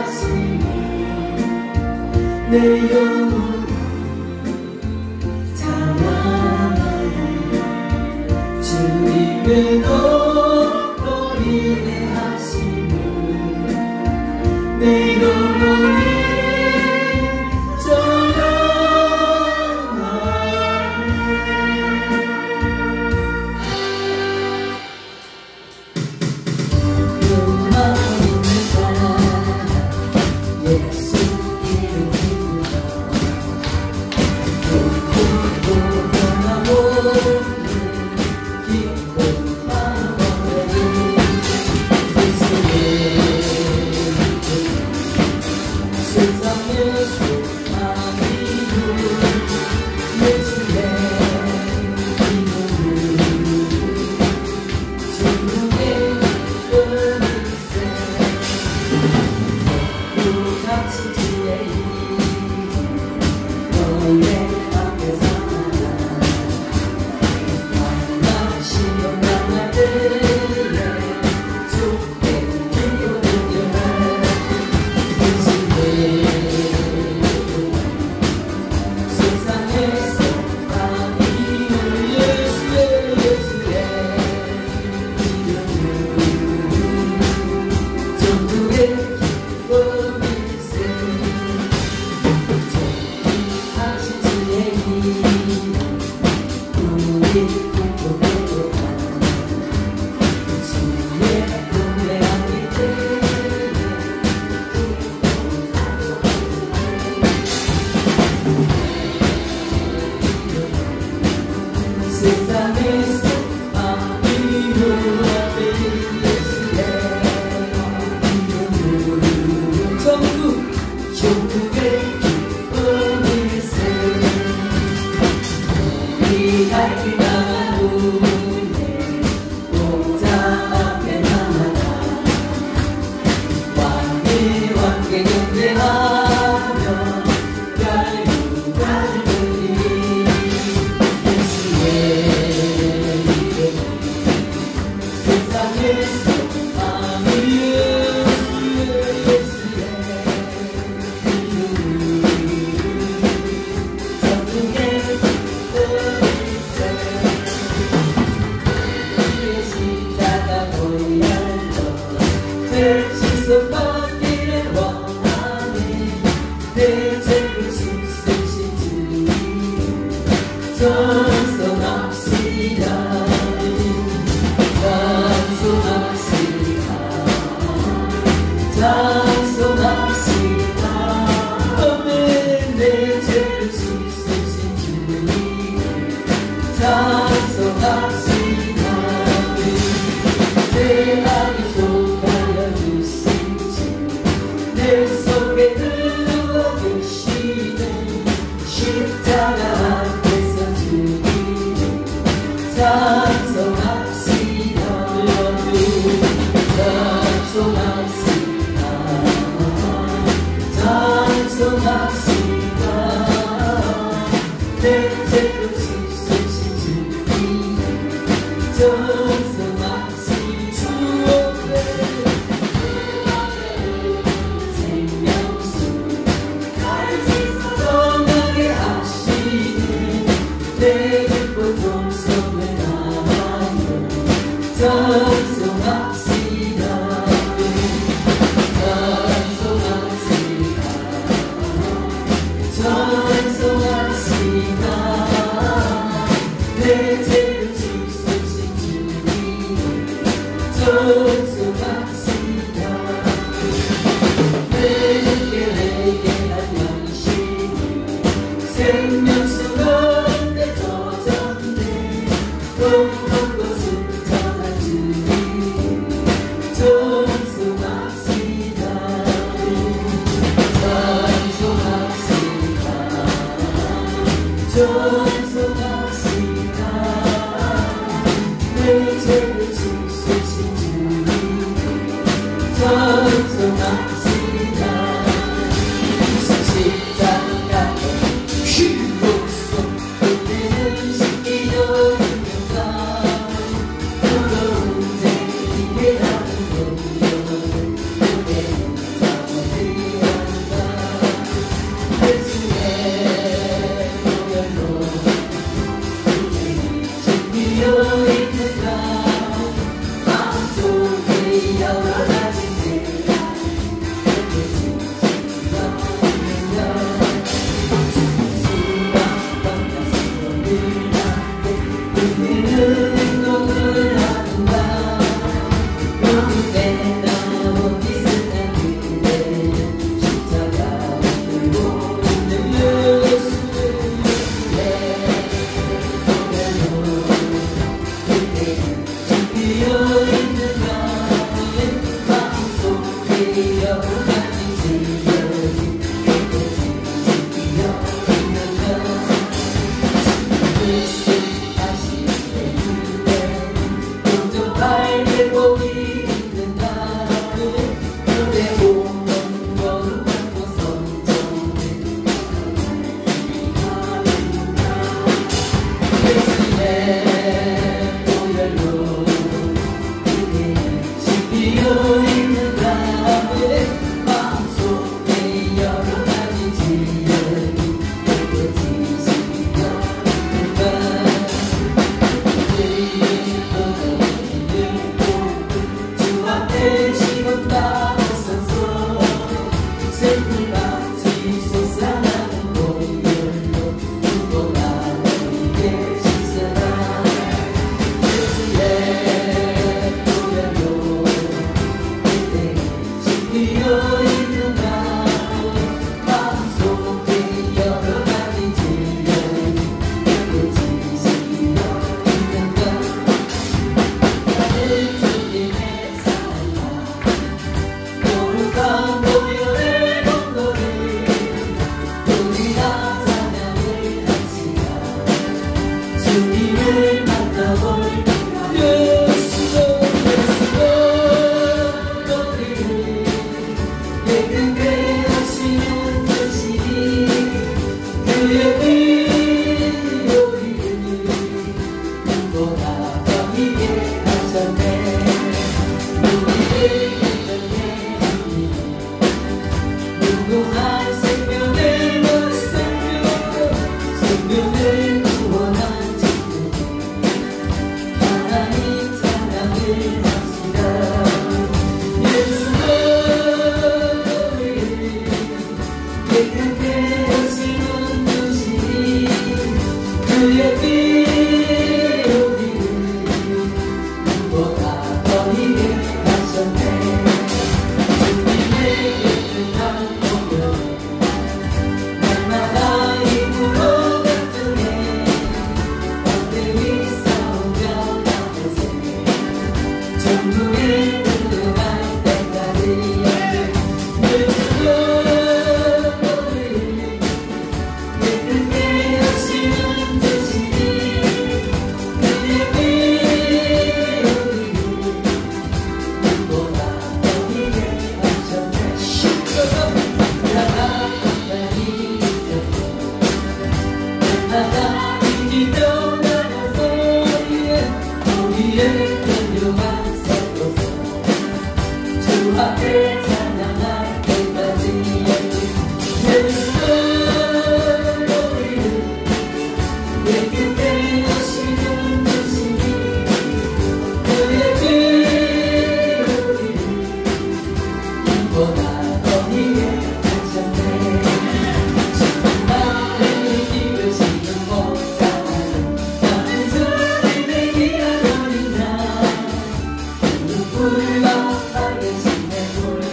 하시니 내 영혼이 찬양하네. 주님의 노래를 하시니 내 영혼이 불과 밝은 신의 불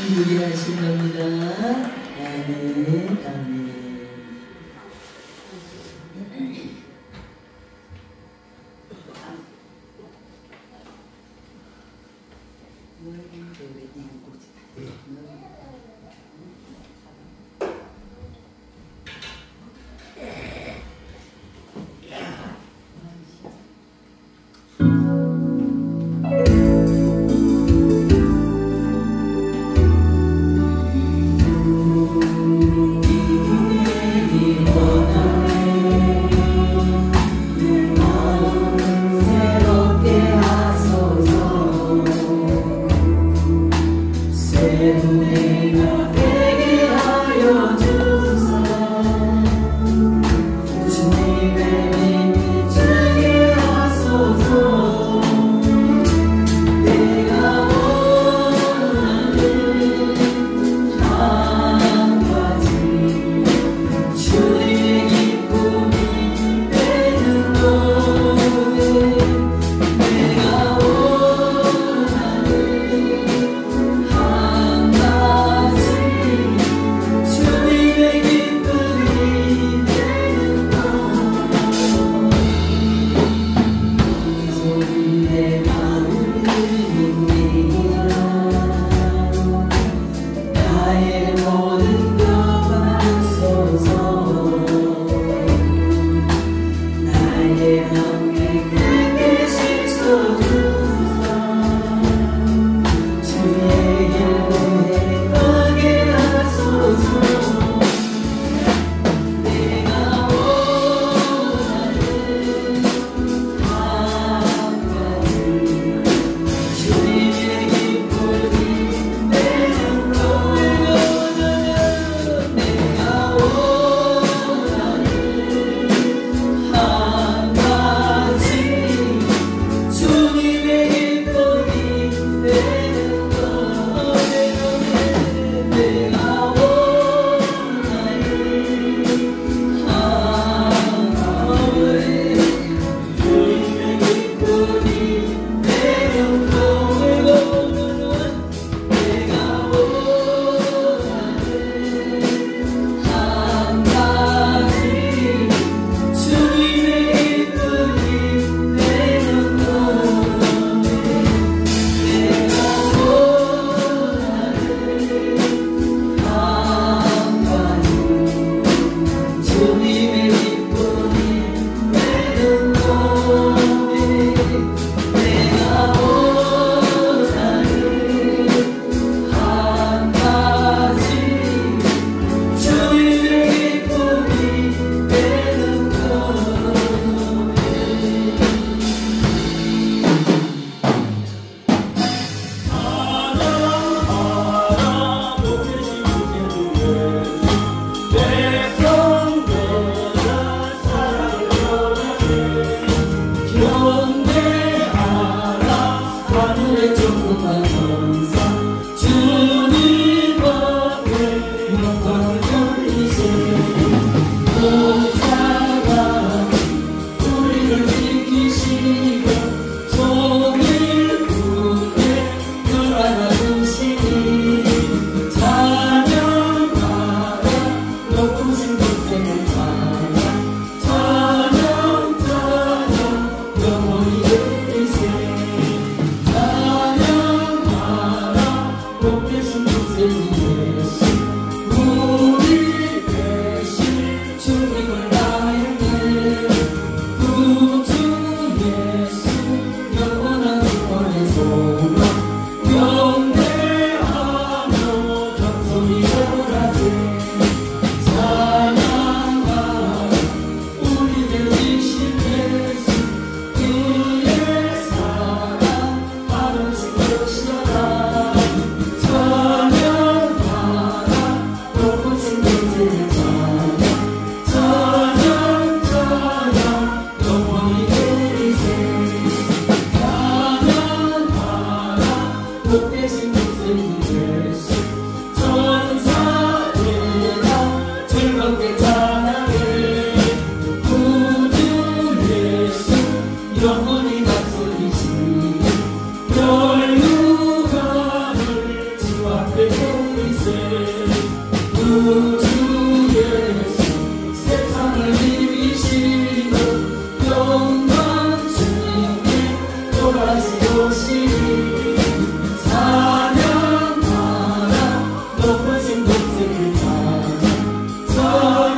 유일하신 겁니다. 아멘, 아멘. 주 앞에 우주에서 세상을 이기시고 영광 주님께 또다시 오시니 찬양하라 높으신 곳에 찬양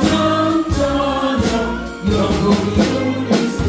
찬양 영원히 우리세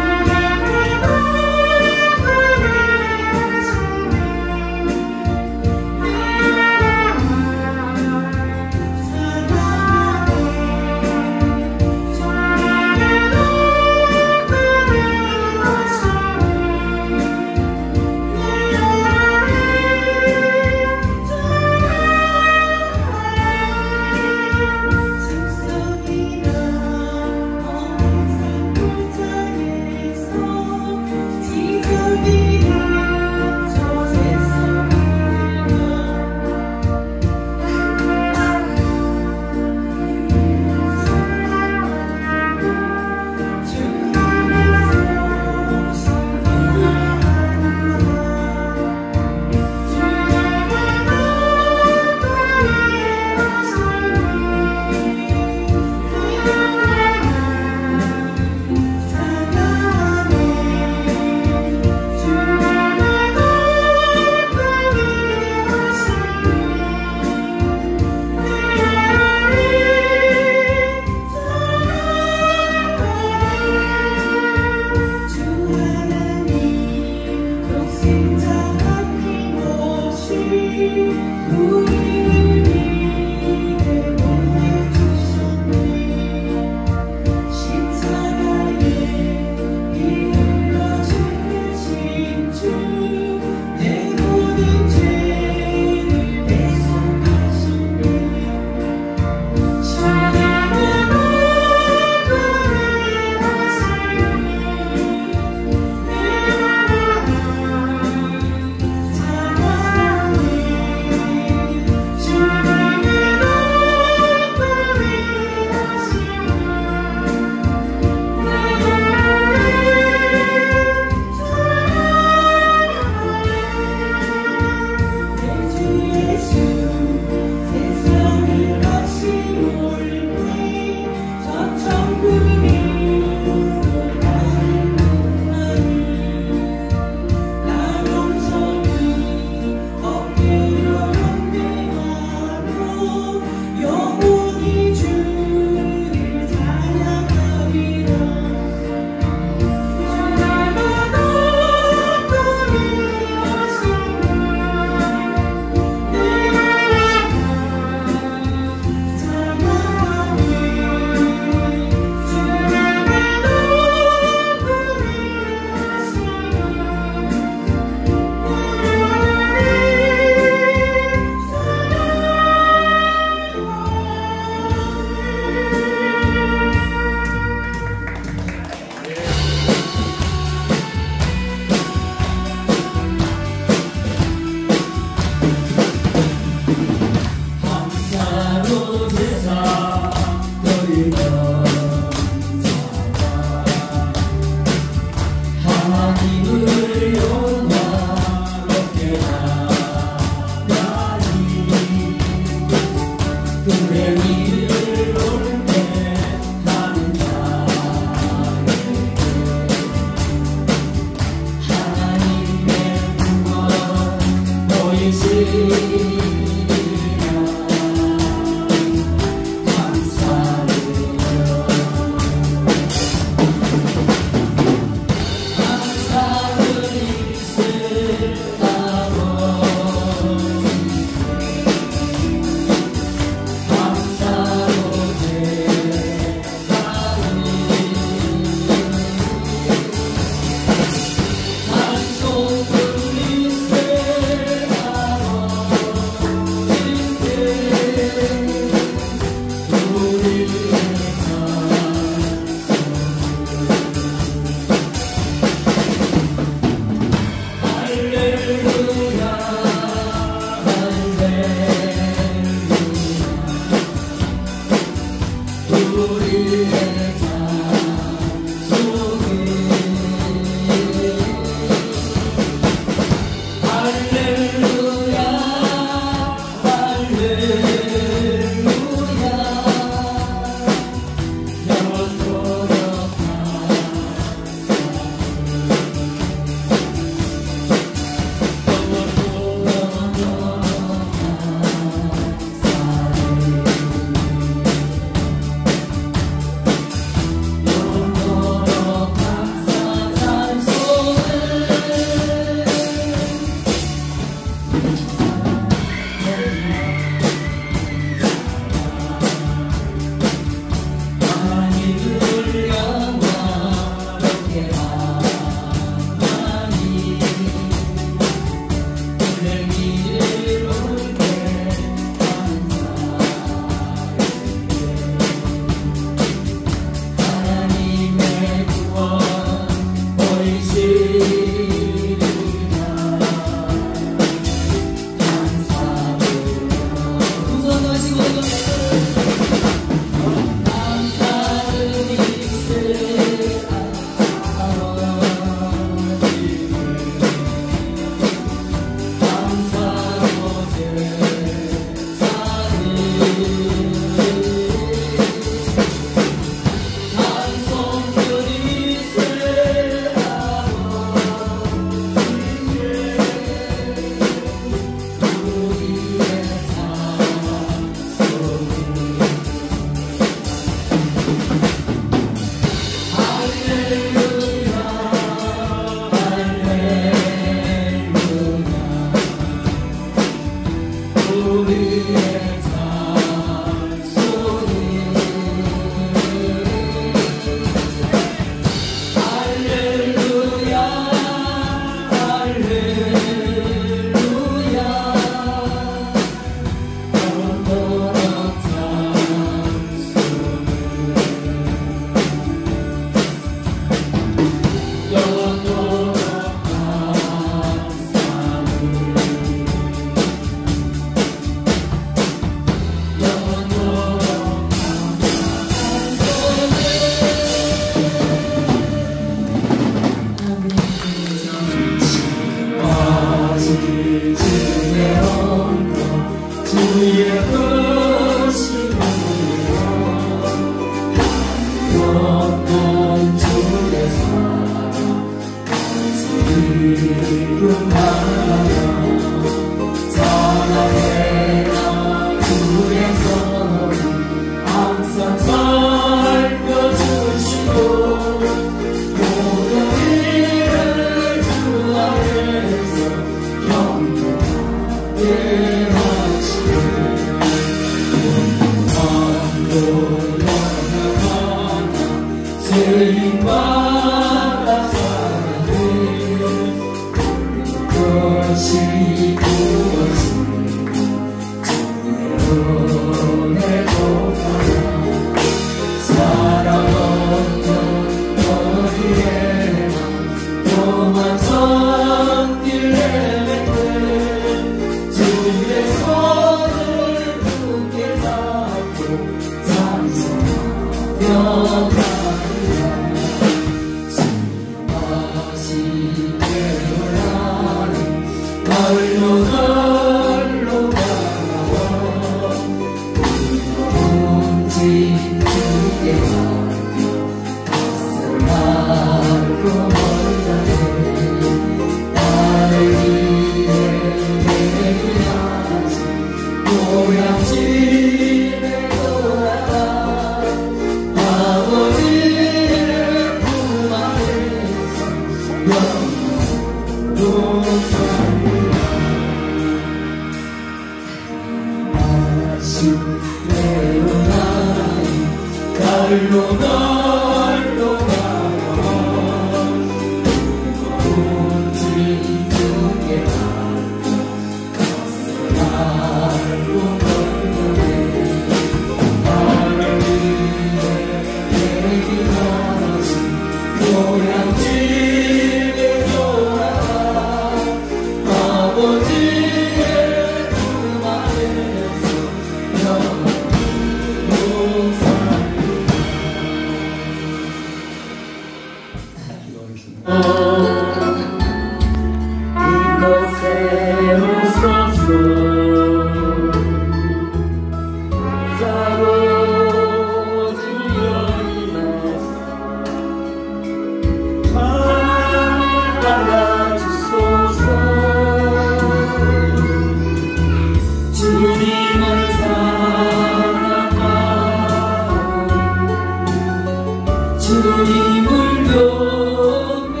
주님을 경배하오니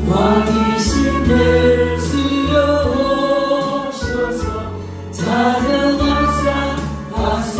왕이신 예수여 오셔서 자정하사 다스리소서.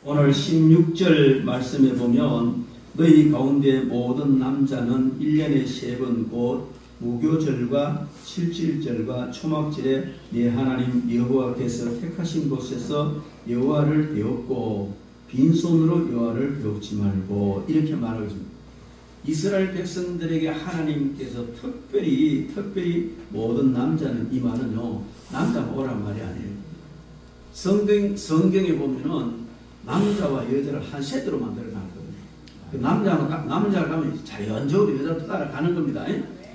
오늘 16절 말씀에 보면 너희 가운데 모든 남자는 1년에 3번 곧 무교절과 칠칠절과 초막절에 네 하나님 여호와께서 택하신 곳에서 여호와를 배웠고 빈손으로 여호와를 배우지 말고 이렇게 말하고 있습니다. 이스라엘 백성들에게 하나님께서 특별히 모든 남자는 이 말은요 남자가 오란 말이 아니에요. 성경에 보면은 남자와 여자를 한 세트로 만들어 놨거든요. 그 남자가 가면 자연적으로 여자도 따라가는 겁니다.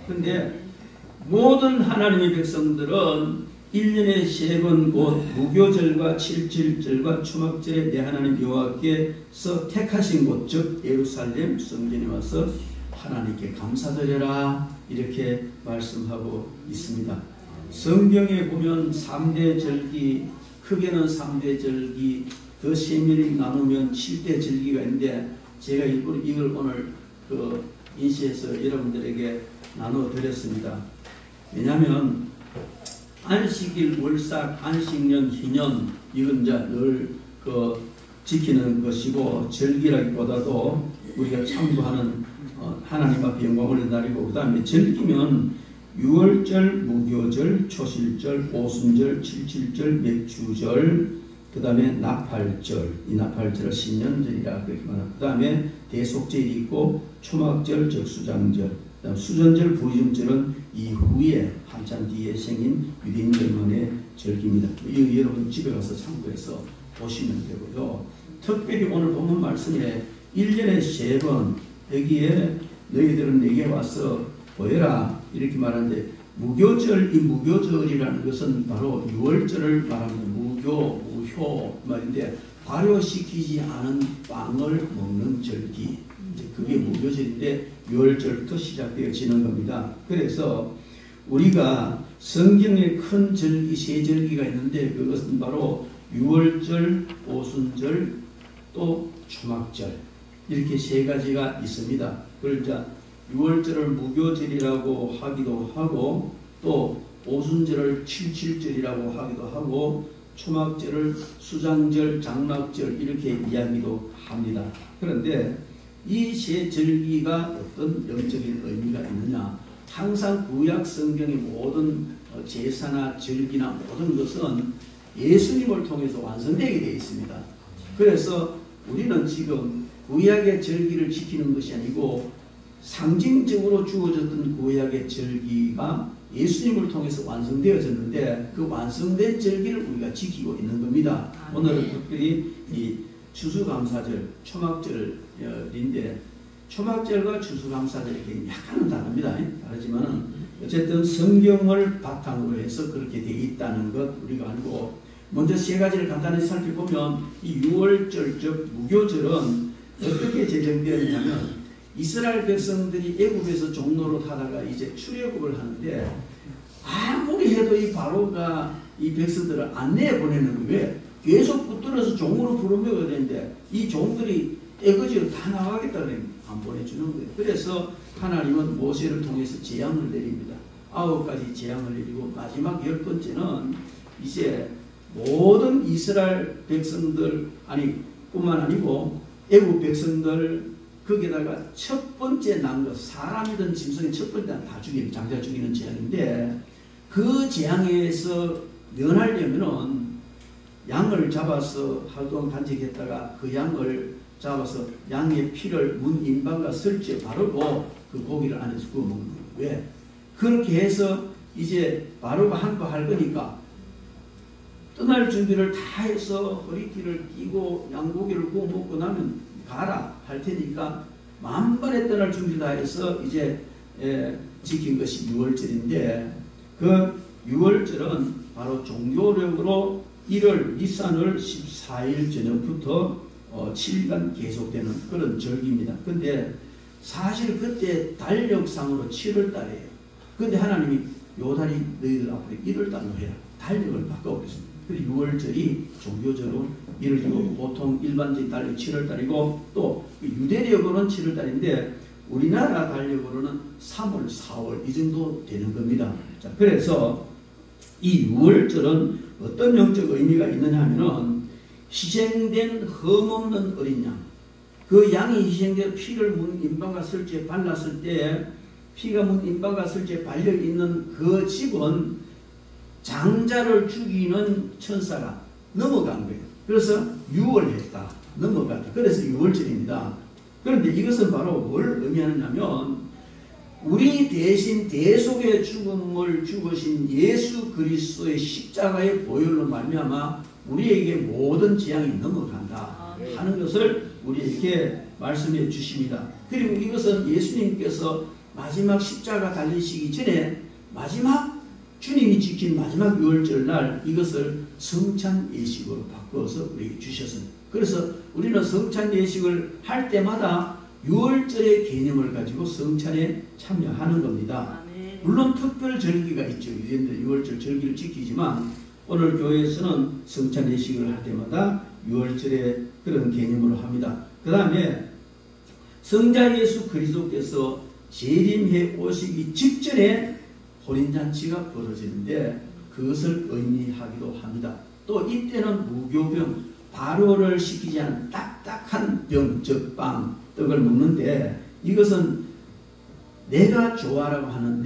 근데 모든 하나님의 백성들은 1년에 3번 곧 무교절과 칠칠절과 초막절에 내 하나님 여호와께서 택하신 곳 즉 예루살렘 성전에 와서 하나님께 감사드려라 이렇게 말씀하고 있습니다. 성경에 보면 3대 절기 크게는 3대 절기 더 세밀히 나누면 7대 절기가 있는데 제가 이걸 오늘 인시해서 여러분들에게 나눠드렸습니다. 왜냐하면 안식일, 월삭, 안식년, 희년 이건 이제 늘 지키는 것이고 절기라기보다도 우리가 참고하는 하나님 앞에 영광 올리는 날이고 그 다음에 절기면 6월절, 무교절, 초실절, 오순절, 칠칠절, 맥주절 그 다음에 나팔절, 이 나팔절을 신년절이라 그렇게 말합니다. 그 다음에 대속절이 있고 초막절, 즉 수장절, 그다음 수전절, 부의정절은 이후에 한참 뒤에 생긴 유대인들만의 절기입니다. 이 여러분 집에 가서 참고해서 보시면 되고요. 특별히 오늘 본문 말씀에 1년에 3번 여기에 너희들은 내게 와서 보여라 이렇게 말하는데 무교절, 이 무교절이라는 것은 바로 6월절을 말합니다. 무교, 무효 말인데 발효시키지 않은 빵을 먹는 절기 그게 무교절인데 6월절부터 시작되어지는 겁니다. 그래서 우리가 성경에 큰 절기 세 절기가 있는데 그것은 바로 6월절, 오순절, 또 초막절 이렇게 세 가지가 있습니다. 그걸 이제 6월절을 무교절이라고 하기도 하고 또 오순절을 칠칠절이라고 하기도 하고 초막절을 수장절, 장막절 이렇게 이야기도 합니다. 그런데 이 세 절기가 어떤 영적인 의미가 있느냐? 항상 구약 성경의 모든 제사나 절기나 모든 것은 예수님을 통해서 완성되게 되어 있습니다. 그래서 우리는 지금 구약의 절기를 지키는 것이 아니고 상징적으로 주어졌던 구약의 절기가 예수님을 통해서 완성되어졌는데 그 완성된 절기를 우리가 지키고 있는 겁니다. 오늘은 특별히 이 추수감사절, 초막절인데 초막절과 추수감사절이 약간은 다릅니다. 다르지만 어쨌든 성경을 바탕으로 해서 그렇게 되어 있다는 것 우리가 알고 먼저 세 가지를 간단히 살펴보면 이 6월절 즉 무교절은 어떻게 제정되었냐면 이스라엘 백성들이 애굽에서 종로로 타다가 이제 출애굽을 하는데 아무리 해도 이 바로가 이 백성들을 안 내보내는 거예요. 계속 붙들어서 종으로 부르먹어야 되는데 이 종들이 애거지로 다 나가겠다 그러면 안 보내주는 거예요. 그래서 하나님은 모세를 통해서 재앙을 내립니다. 9가지 재앙을 내리고 마지막 10번째는 이제 모든 이스라엘 백성들 뿐만 아니고 애굽 백성들 거기다가 첫 번째 난 것 사람이든 짐승이 첫 번째 다 죽이는 장자 죽이는 재앙인데 그 재앙에서 면하려면은 양을 잡아서 하루 동안 간직했다가 그 양을 잡아서 양의 피를 문 인방과 설치에 바르고 그 고기를 안에서 구워 먹는 거예요. 왜? 그렇게 해서 이제 바로가 한 거 할 거니까 떠날 준비를 다 해서 허리띠를 끼고 양고기를 구워 먹고 나면 가라 할 테니까 만번에 떠날 준비 다 해서 이제 지킨 것이 6월절인데 그 6월절은 바로 종교력으로 1월 니산월 14일 저녁부터 7일간 계속되는 그런 절기입니다. 근데 사실 그때 달력상으로 7월 달이에요. 근데 하나님이 요 달이 너희들 앞으로 1월달로 해라. 달력을 바꿔보겠습니다. 그리고 6월절이 종교적으로 1월이고 보통 일반적인 달력이 7월달이고 또 유대력으로는 7월달인데 우리나라 달력으로는 3월, 4월 이 정도 되는 겁니다. 자, 그래서 이 6월절은 어떤 영적 의미가 있느냐 하면은 희생된 흠없는 어린 양, 그 양이 희생되어 피를 문 임방과 설주에 발랐을 때 피가 문 임방과 설주에 발려있는 그 집은 장자를 죽이는 천사가 넘어간 거예요. 그래서 유월했다. 넘어갔다. 그래서 6월절입니다. 그런데 이것은 바로 뭘 의미하느냐면 우리 대신 대속의 죽음을 죽으신 예수 그리스도의 십자가의 보혈로 말미암아 우리에게 모든 재앙이 넘어간다 하는 것을 우리에게 말씀해 주십니다. 그리고 이것은 예수님께서 마지막 십자가 달리시기 전에 마지막 주님이 지킨 마지막 유월절 날 이것을 성찬 예식으로 바꿔서 우리에게 주셨습니다. 그래서 우리는 성찬 예식을 할 때마다 유월절의 개념을 가지고 성찬에 참여하는 겁니다. 물론 특별 절기가 있죠. 유대인들 유월절 절기를 지키지만 오늘 교회에서는 성찬 예식을 할 때마다 유월절의 그런 개념으로 합니다. 그 다음에 성자 예수 그리스도께서 재림해 오시기 직전에 혼인잔치가 벌어지는데 그것을 의미하기도 합니다. 또 이때는 무교병, 발효를 시키지 않은 딱딱한 병, 즉 빵, 떡을 먹는데 이것은 내가 좋아하는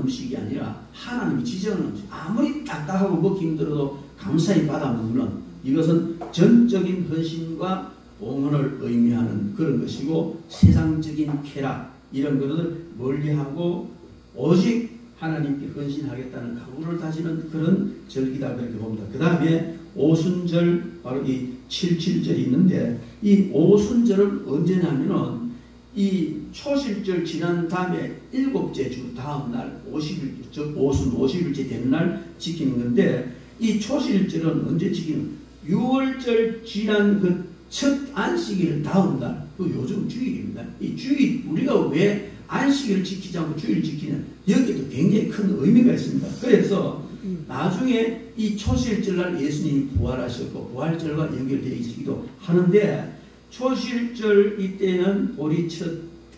음식이 아니라 하나님이 지정하는 음식. 아무리 딱딱하고 먹기 힘들어도 감사히 받아 먹는 이것은 전적인 헌신과 봉헌을 의미하는 그런 것이고 세상적인 쾌락 이런 것을 멀리하고 오직 하나님께 헌신하겠다는 각오를 다지는 그런 절기다 그렇게 봅니다. 그 다음에 오순절 바로 이 77절이 있는데 이 오순절은 언제냐면은 이 초실절 지난 다음에 7째 주 다음 날 50일, 즉 오순 50일째 되는 날 지키는 건데 이 초실절은 언제 지키는 6월절 지난 그 첫 안식일 다음 날, 그 요즘 주일입니다. 이 주일, 우리가 왜 안식일을 지키지 않고 주일을 지키냐, 여기도 굉장히 큰 의미가 있습니다. 그래서 나중에 이 초실절 날 예수님이 부활하셨고 부활절과 연결되어 있기도 하는데 초실절 이때는 우리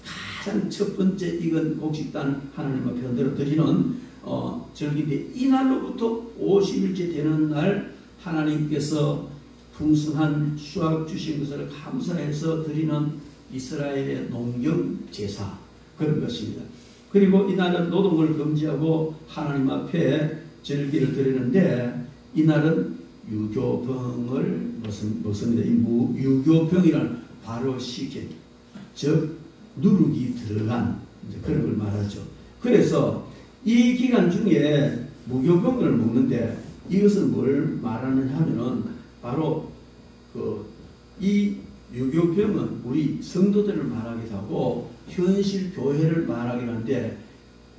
가장 첫 번째 익은 곡식단 하나님 앞에 흔들어 드리는 절기인데 이날로부터 50일째 되는 날 하나님께서 풍성한 수확 주신 것을 감사해서 드리는 이스라엘의 농경 제사 그런 것입니다. 그리고 이날은 노동을 금지하고 하나님 앞에 절기를 드리는데 이날은 유교병을 먹습니다. 이 유교병이란 바로 시계, 즉 누룩이 들어간 그런 걸 말하죠. 그래서 이 기간 중에 무교병을 먹는데 이것은 뭘 말하느냐 하면은 바로 이 유교병은 우리 성도들을 말하기도 하고 현실 교회를 말하기도 하는데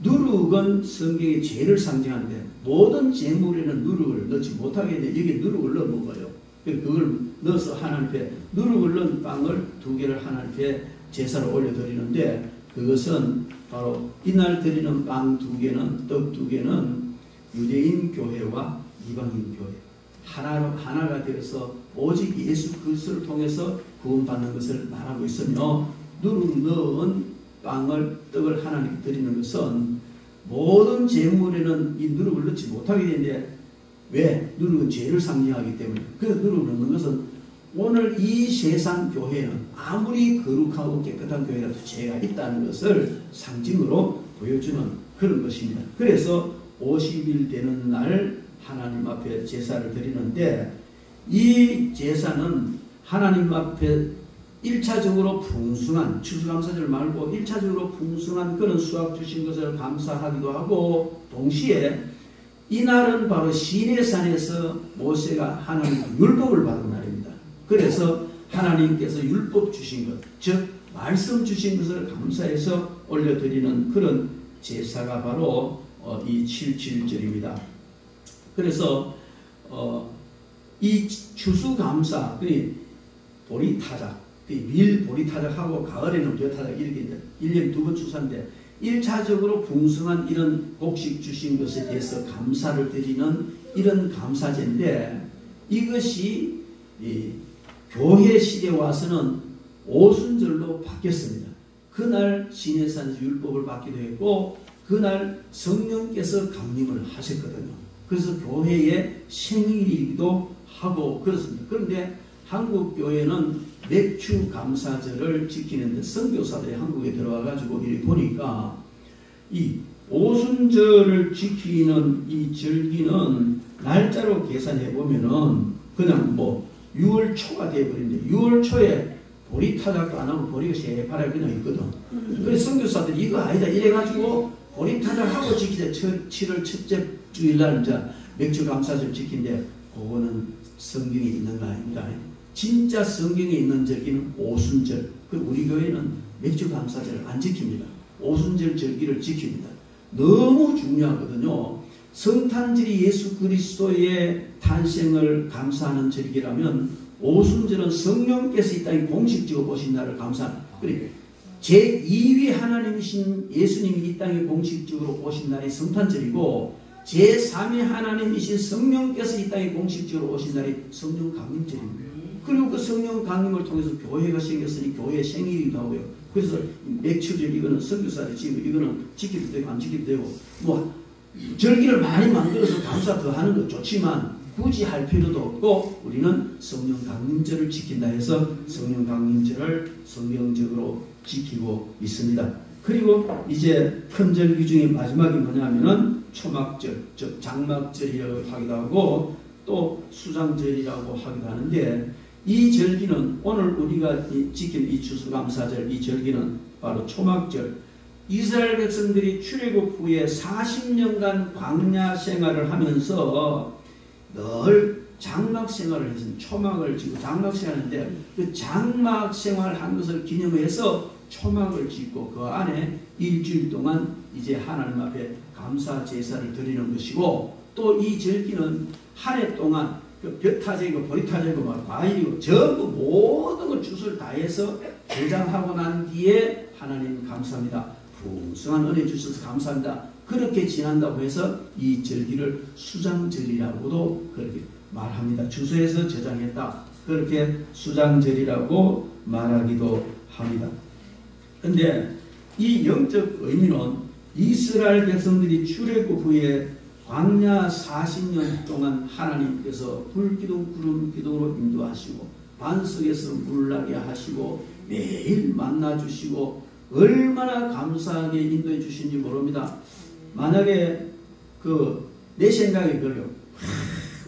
누룩은 성경의 죄를 상징하는데 모든 재물에는 누룩을 넣지 못하게 되는데 여기에 누룩을 넣어 먹어요. 그걸 넣어서 하나님 앞에 누룩을 넣은 빵을 2개를 하나님 앞에 제사로 올려드리는데 그것은 바로 이날 드리는 빵 2개는 떡 2개는 유대인 교회와 이방인 교회 하나가 되어서 오직 예수 그리스도를 통해서 구원받는 것을 말하고 있으며 누룩 넣은 빵을 떡을 하나님께 드리는 것은 모든 재물에는 이 누룩을 넣지 못하게 되는데 왜? 누룩은 죄를 상징하기 때문에 그 누룩을 넣는 것은 오늘 이 세상 교회는 아무리 거룩하고 깨끗한 교회라도 죄가 있다는 것을 상징으로 보여주는 그런 것입니다. 그래서 50일 되는 날 하나님 앞에 제사를 드리는데 이 제사는 하나님 앞에 1차적으로 풍성한 추수감사절 말고 1차적으로 풍성한 그런 수확 주신 것을 감사하기도 하고 동시에 이날은 바로 시내산에서 모세가 하나님 율법을 받은 날입니다. 그래서 하나님께서 율법 주신 것, 즉 말씀 주신 것을 감사해서 올려드리는 그런 제사가 바로 이 77절입니다. 그래서 이 추수감사, 보리타작, 밀 보리타작하고 가을에는 벼타작 이렇게 이제 1년에 2번 추수하는데 1차적으로 풍성한 이런 곡식 주신 것에 대해서 감사를 드리는 이런 감사제인데, 이것이 교회 시대에 와서는 오순절로 바뀌었습니다. 그날 시내산에서 율법을 받기도 했고, 그날 성령께서 강림을 하셨거든요. 그래서 교회의 생일이기도 하고 그렇습니다. 그런데 한국 교회는 맥주 감사절을 지키는데, 선교사들이 한국에 들어와 가지고 이렇게 보니까 이 오순절을 지키는 이 절기는 날짜로 계산해 보면은 그냥 뭐 6월 초가 되어버리는데, 6월 초에 보리 타작도 안 하고 보리가 새파랗게 그냥 있거든. 그래서 선교사들이 이거 아니다 이래가지고 보리 타작하고 지키자. 7월 첫째 주일날 이제 맥주 감사절 지킨데, 그거는 성경에 있는 거 아닙니다. 진짜 성경에 있는 절기는 오순절. 그리고 우리 교회는 맥주 감사절을 안 지킵니다. 오순절 절기를 지킵니다. 너무 중요하거든요. 성탄절이 예수 그리스도의 탄생을 감사하는 절기라면, 오순절은 성령께서 이 땅에 공식적으로 오신 날을 감사합니다. 그리고 제2위 하나님이신 예수님이 이 땅에 공식적으로 오신 날이 성탄절이고, 제3위 하나님이신 성령께서 이 땅에 공식적으로 오신 날이 성령 강림절입니다. 그리고 그 성령 강림을 통해서 교회가 생겼으니 교회의 생일이기도 하고요. 그래서 맥주절 이거는 선교사들이 지금 이거는 지키도 되고 안 지키도 되고, 뭐 절기를 많이 만들어서 감사 더 하는 것 좋지만 굳이 할 필요도 없고, 우리는 성령 강림절을 지킨다 해서 성령 강림절을 성경적으로 지키고 있습니다. 그리고 이제 큰 절기 중에 마지막이 뭐냐면은 초막절, 즉 장막절이라고 하기도 하고 또 수장절이라고 하기도 하는데, 이 절기는 오늘 우리가 지킨 이 추수감사절, 이 절기는 바로 초막절. 이스라엘 백성들이 출애굽 후에 40년간 광야 생활을 하면서 늘 장막 생활을 했습니다. 초막을 짓고 장막 생활하는데, 그 장막 생활한 것을 기념해서 초막을 짓고 그 안에 일주일 동안 이제 하나님 앞에 감사 제사를 드리는 것이고, 또 이 절기는 한 해 동안 그 벼타제이고 보리타제이고 과일이고 전부 모든 걸 주술 다 해서 제장하고 난 뒤에 하나님 감사합니다. 풍성한 은혜 주셔서 감사합니다. 그렇게 지난다고 해서 이 절기를 수장절이라고도 그렇게 말합니다. 주소에서 저장했다. 그렇게 수장절이라고 말하기도 합니다. 근데 이 영적 의미는 이스라엘 백성들이 출애굽 후에 광야 40년 동안 하나님께서 불기둥 구름기둥으로 인도하시고 반석에서 물나게 하시고 매일 만나주시고 얼마나 감사하게 인도해 주신지 모릅니다. 만약에 내 생각에 그래요.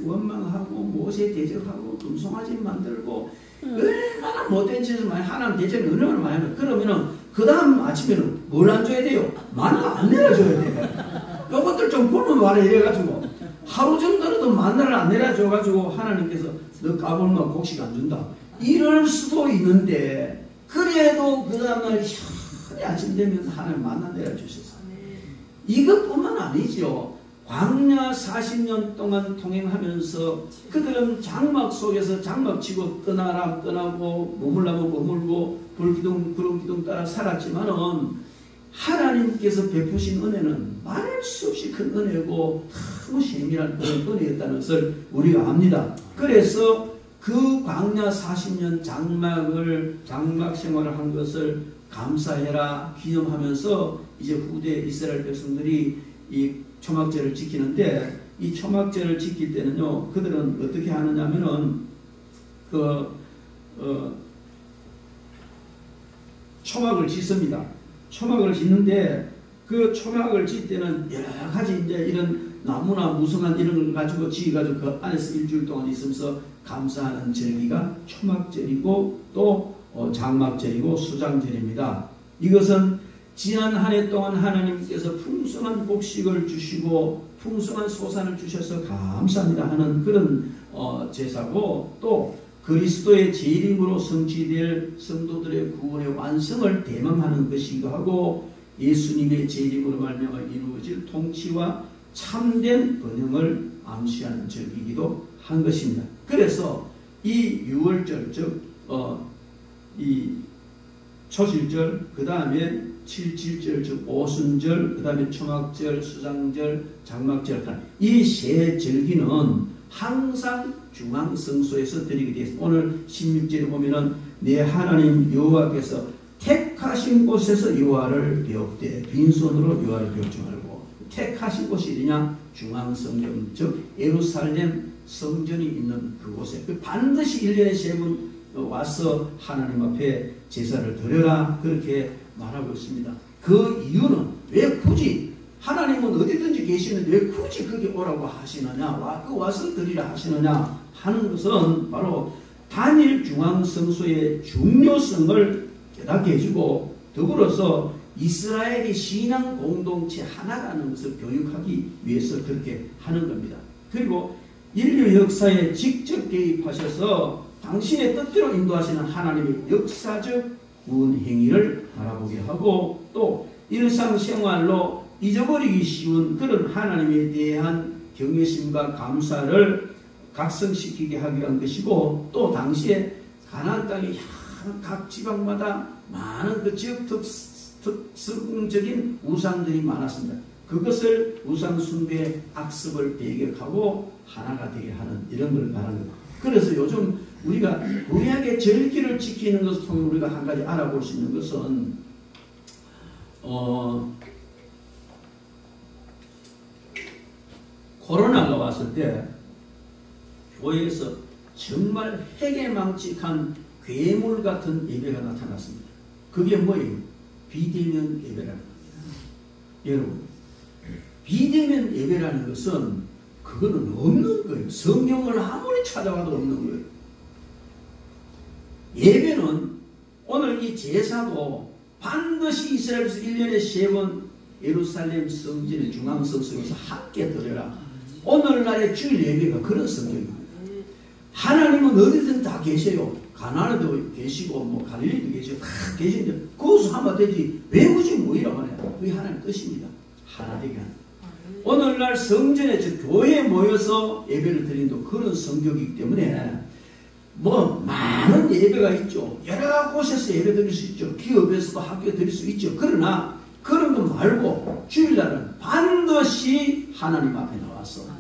원망하고 모세 대적하고 금송아지 만들고 얼마나 못된 짓을 많이 하나님 대적을 얼마나 많이 하면, 그러면은 그 다음 아침에는 뭘 안 줘야 돼요? 만나 안 내려줘야 돼요. 이것들 좀 굶으면 말해 이래가지고 하루 정도라도 만나를 안 내려줘가지고 하나님께서 너 까불면 곡식 안 준다 이럴 수도 있는데, 그래도 그 다음날 현이 아침 되면 하나님 만나 내려주셔서 이것뿐만 아니죠. 광야 40년 동안 통행하면서 그들은 장막 속에서 장막 치고 떠나라 떠나고 머물라면 머물고 불기둥 구름기둥 따라 살았지만은, 하나님께서 베푸신 은혜는 말할 수 없이 큰 은혜고 너무 세밀한 그런 은혜였다는 것을 우리가 압니다. 그래서 그 광야 40년 장막 생활을 한 것을 감사해라 기념하면서 이제 후대 이스라엘 백성들이 이 초막절을 지키는데, 이 초막절을 지킬 때는요, 그들은 어떻게 하느냐면은 초막을 짓습니다. 초막을 짓는데, 그 초막을 짓 때는 여러 가지 이제 이런 나무나 무성한 이런 걸 가지고 지어가지고 그 안에서 일주일 동안 있으면서 감사하는 절기가 초막절이고 또 장막절이고 수장절입니다. 이것은 지난 한 해 동안 하나님께서 풍성한 복식을 주시고 풍성한 소산을 주셔서 감사합니다 하는 그런 제사고, 또 그리스도의 재림으로 성취될 성도들의 구원의 완성을 대망하는 것이기도 하고, 예수님의 재림으로 말미암아 이루어질 통치와 참된 번영을 암시하는 절기이기도 한 것입니다. 그래서 이 유월절, 즉 이 초실절, 그 다음에 칠칠절 즉 오순절, 그 다음에 초막절, 수장절, 장막절, 이 세 절기는 항상 중앙성소에서 드리게 되어 있습니다. 오늘 16절에 보면은 내 하나님 여호와께서 택하신 곳에서 여호와를 배웁되 빈손으로 여호와를 배우지 말고, 택하신 곳이 어디냐? 중앙성전 즉 예루살렘 성전이 있는 그곳에 반드시 1년에 3번 와서 하나님 앞에 제사를 드려라, 그렇게 말하고 있습니다. 그 이유는 왜 굳이 하나님은 어디든지 계시는데 왜 굳이 거기 오라고 하시느냐, 와서 드리라 하시느냐 하는 것은 바로 단일 중앙성소의 중요성을 깨닫게 해주고, 더불어서 이스라엘이 신앙 공동체 하나라는 것을 교육하기 위해서 그렇게 하는 겁니다. 그리고 인류 역사에 직접 개입하셔서 당신의 뜻대로 인도하시는 하나님의 역사적 구원 행위를 바라보게 하고, 또 일상생활로 잊어버리기 쉬운 그런 하나님에 대한 경외심과 감사를 각성시키게 하기 위한 것이고, 또 당시에 가나안 땅에 각 지방마다 많은 그 지역 특성적인 우상들이 많았습니다. 그것을 우상 숭배의 악습을 배격하고 하나가 되게 하는 이런 걸 말하는 겁니다. 그래서 요즘 우리가 구약의 절기를 지키는 것을 통해 우리가 한 가지 알아볼 수 있는 것은 코로나가 왔을 때 교회에서 정말 해괴망측한 괴물 같은 예배가 나타났습니다. 그게 뭐예요? 비대면 예배라는 겁니다. 여러분, 비대면 예배라는 것은 그거는 없는 거예요. 성경을 아무리 찾아가도 없는 거예요. 예배는 오늘 이 제사도 반드시 이스라엘에서 1년에 3번 예루살렘 성전의 중앙성소에서 함께 드려라. 오늘날의 주일 예배가 그런 성경입니다. 하나님은 어디든 다 계셔요. 가나안에도 계시고 뭐 갈릴리도 계시고 다 계시는데 그것을 하면 되지 왜 굳이 모이라고 하냐. 그게 하나님의 뜻입니다. 하나 되게 하는. 오늘날 성전에 즉 교회에 모여서 예배를 드린도 그런 성격이기 때문에 뭐 많은 예배가 있죠. 여러 곳에서 예배 드릴 수 있죠. 기업에서도 학교에 드릴 수 있죠. 그러나 그런 거 말고 주일날은 반드시 하나님 앞에 나와서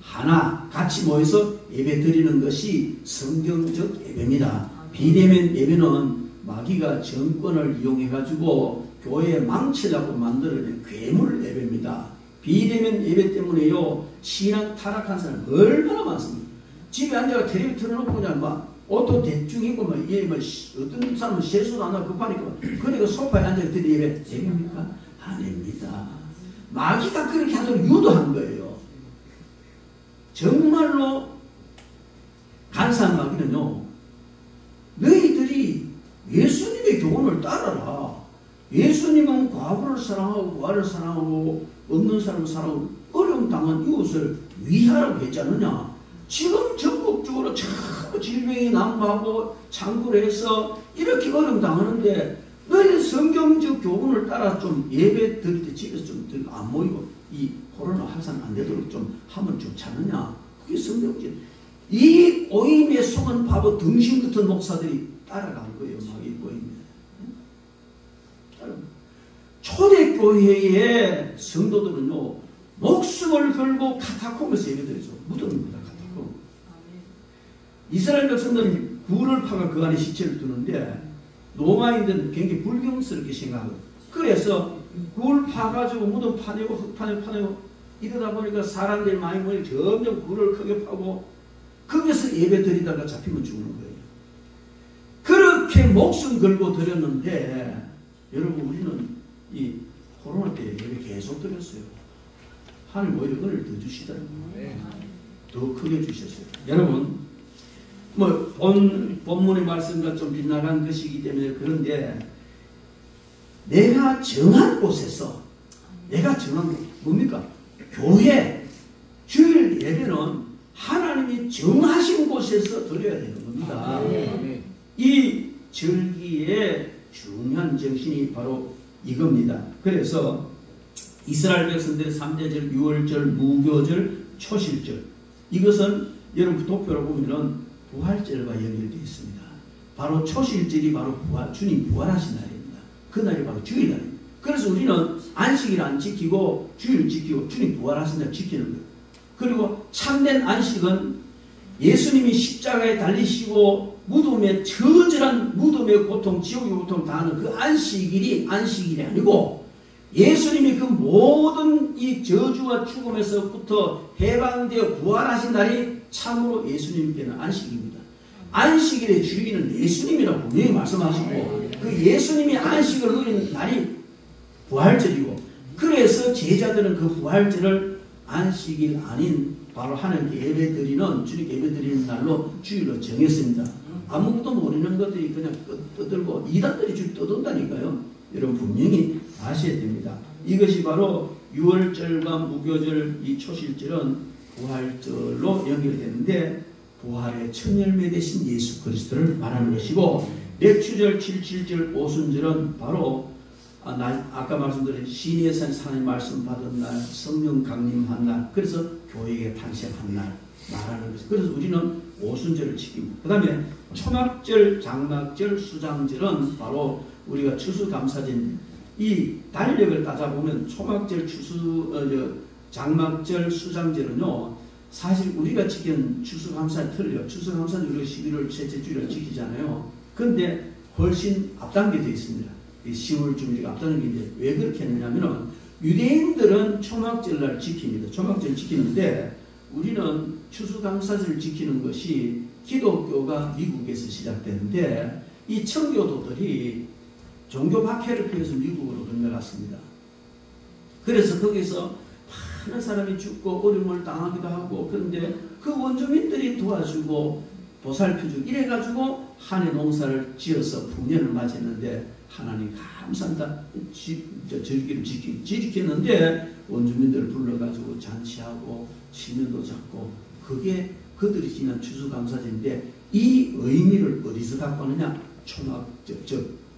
하나 같이 모여서 예배 드리는 것이 성경적 예배입니다. 비대면 예배는 마귀가 정권을 이용해 가지고 교회에 망치려고 만들어낸 괴물 예배입니다. 비대면 예배 때문에요 신앙 타락한 사람 얼마나 많습니다. 집에 앉아서 텔레비 틀어놓고 그냥 막 옷도 대충 입고 막 어떤 사람은 세수도 안 하고 급하니까 그러니까 소파에 앉아서 드리 예배입니까? 아닙니다. 마귀가 그렇게 하도록 유도한 거예요. 정말로 간사한 마귀는요, 너희들이 예수님의 교훈을 따라라. 예수님은 과부를 사랑하고 부활을 사랑하고 없는 사람을 사랑하고 어려움 당한 이웃을 위하라고 했지 않느냐. 지금 전국적으로 참 질병이 난무하고 창구를 해서 이렇게 어려움 당하는데 너희 성경적 교훈을 따라 좀 예배 드릴 때 집에서 좀 안 모이고 이 코로나 확산 안 되도록 좀 하면 좋지 않느냐. 그게 성경이지. 이 오임에 속은 바보 등신 같은 목사들이 따라간 거예요. 마귀 오임에. 초대교회의 성도들은요 목숨을 걸고 카타콤에서 예배드리죠. 무덤입니다. 카타콤. 이스라엘 백성들은 굴을 파가 그 안에 시체를 두는데 로마인들은 굉장히 불경스럽게 생각하고 그래서 굴 파가지고 무덤 파내고 흙 파내고 이러다 보니까 사람들이 많이 모여 점점 굴을 크게 파고 거기서 예배 드리다가 잡히면 죽는 거예요. 그렇게 목숨 걸고 드렸는데 여러분 우리는 이 코로나 때 예배 계속 드렸어요. 하나님 오히려 은혜를 더 주시더라고요. 더 크게 주셨어요. 여러분 뭐 본문의 말씀과 좀 빗나간 것이기 때문에 그런데 내가 정한 곳에서 내가 정한 곳 뭡니까? 교회 주일 예배는 하나님이 정하신 곳에서 드려야 되는 겁니다. 이 절기의 중요한 정신이 바로 이겁니다. 그래서 이스라엘 백성들의 3대절, 6월절, 무교절, 초실절 이것은 여러분 도표로 보면은 부활절과 연결되어 있습니다. 바로 초실절이 바로 주님 부활하신 날입니다. 그 날이 바로 주일날입니다. 그래서 우리는 안식일 안 지키고 주일 지키고 주님 부활하신 날 지키는 거예요. 그리고 참된 안식은 예수님이 십자가에 달리시고 무덤에 처절한 무덤의 고통, 지옥의 고통 당하는 그 안식일이 안식일이 아니고 예수님이 그 모든 이 저주와 죽음에서부터 해방되어 부활하신 날이 참으로 예수님께는 안식입니다. 안식일의 주인은 예수님이라고 분명히 말씀하시고 그 예수님이 안식을 누리는 날이 부활절이고 그래서 제자들은 그 부활절을 안식일 아닌 바로 하나님께 예배 드리는 주님께 예배 드리는 날로 주일로 정했습니다. 아무것도 모르는 것들이 그냥 떠들고 이단들이 쭉 떠든다니까요. 여러분 분명히 아셔야 됩니다. 이것이 바로 유월절과 무교절 이 초실절은 부활절로 연결되는데 부활의 첫 열매 되신 예수 그리스도를 말하는 것이고 맥추절, 칠칠절, 오순절은 바로 아까 말씀드린 시내산 하나님 말씀 받은 날, 성령 강림한 날, 그래서 교회에 탄생한 날 말하는 것이죠. 그래서 우리는 오순절을 지킵니다. 그 다음에 초막절, 장막절, 수장절은 바로 우리가 추수감사절 이 달력을 따져보면 초막절, 장막절, 수장절은요 사실 우리가 지키는 추수감사는 틀려. 추수감사는 우리가 11월 셋째 주일을 지키잖아요. 그런데 훨씬 앞당겨져 있습니다. 10월 주일이 앞당겨져. 왜 그렇게 했느냐면 유대인들은 초막절날 지킵니다. 초막절 지키는데 우리는 추수감사절을 지키는 것이 기독교가 미국에서 시작되는데 이 청교도들이 종교 박해를 피해서 미국으로 건너갔습니다. 그래서 거기서 많은 사람이 죽고 어려움을 당하기도 하고 그런데 그 원주민들이 도와주고 보살펴주고 이래가지고 한 해 농사를 지어서 풍년을 맞이했는데 하나님 감사합니다. 절기를 지켰는데 원주민들을 불러가지고 잔치하고 신년도 잡고 그게 그들이 지난 추수감사절인데 이 의미를 어디서 갖고 왔느냐?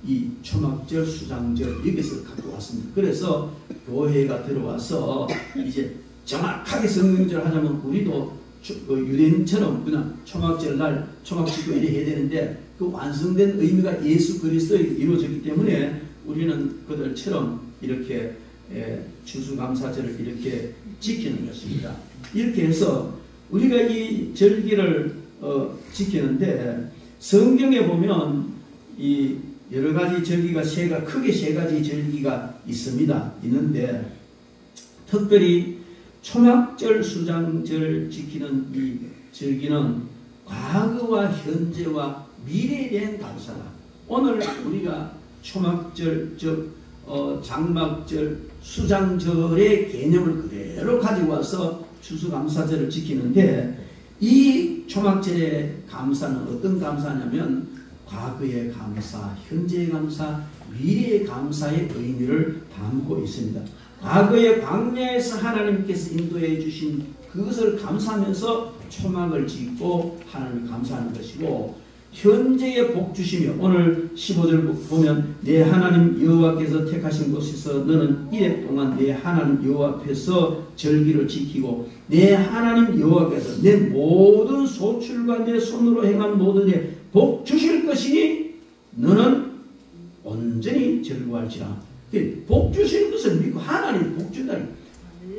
이 초막절, 수장절 여기서 갖고 왔습니다. 그래서 교회가 들어와서 이제 정확하게 성령절 하자면 우리도 유대인처럼 그냥 초막절 날 초막 지고 이래 해야 되는데 그 완성된 의미가 예수 그리스도에 이루어졌기 때문에 우리는 그들처럼 이렇게 추수감사절을 이렇게 지키는 것입니다. 이렇게 해서 우리가 이 절기를 지키는데 성경에 보면 이 여러 가지 절기가 크게 세 가지 절기가 있는데 특별히 초막절, 수장절 지키는 이 절기는 과거와 현재와 미래에 대한 감사다. 오늘 우리가 초막절, 장막절, 수장절의 개념을 그대로 가지고 와서 추수감사절을 지키는데 이 초막절의 감사는 어떤 감사냐면 과거의 감사, 현재의 감사, 미래의 감사의 의미를 담고 있습니다. 과거의 광야에서 하나님께서 인도해 주신 그것을 감사하면서 초막을 짓고 하나님을 감사하는 것이고 현재의 복 주시며 오늘 15절 보면 내 하나님 여호와께서 택하신 곳에서 너는 이래 동안 내 하나님 여호와 앞에서 절기를 지키고 내 하나님 여호와께서 내 모든 소출과 내 손으로 행한 모든 일 복 주실 것이니 너는 온전히 즐거워할지라. 복 주시는 것을 믿고 하나님 복 준다.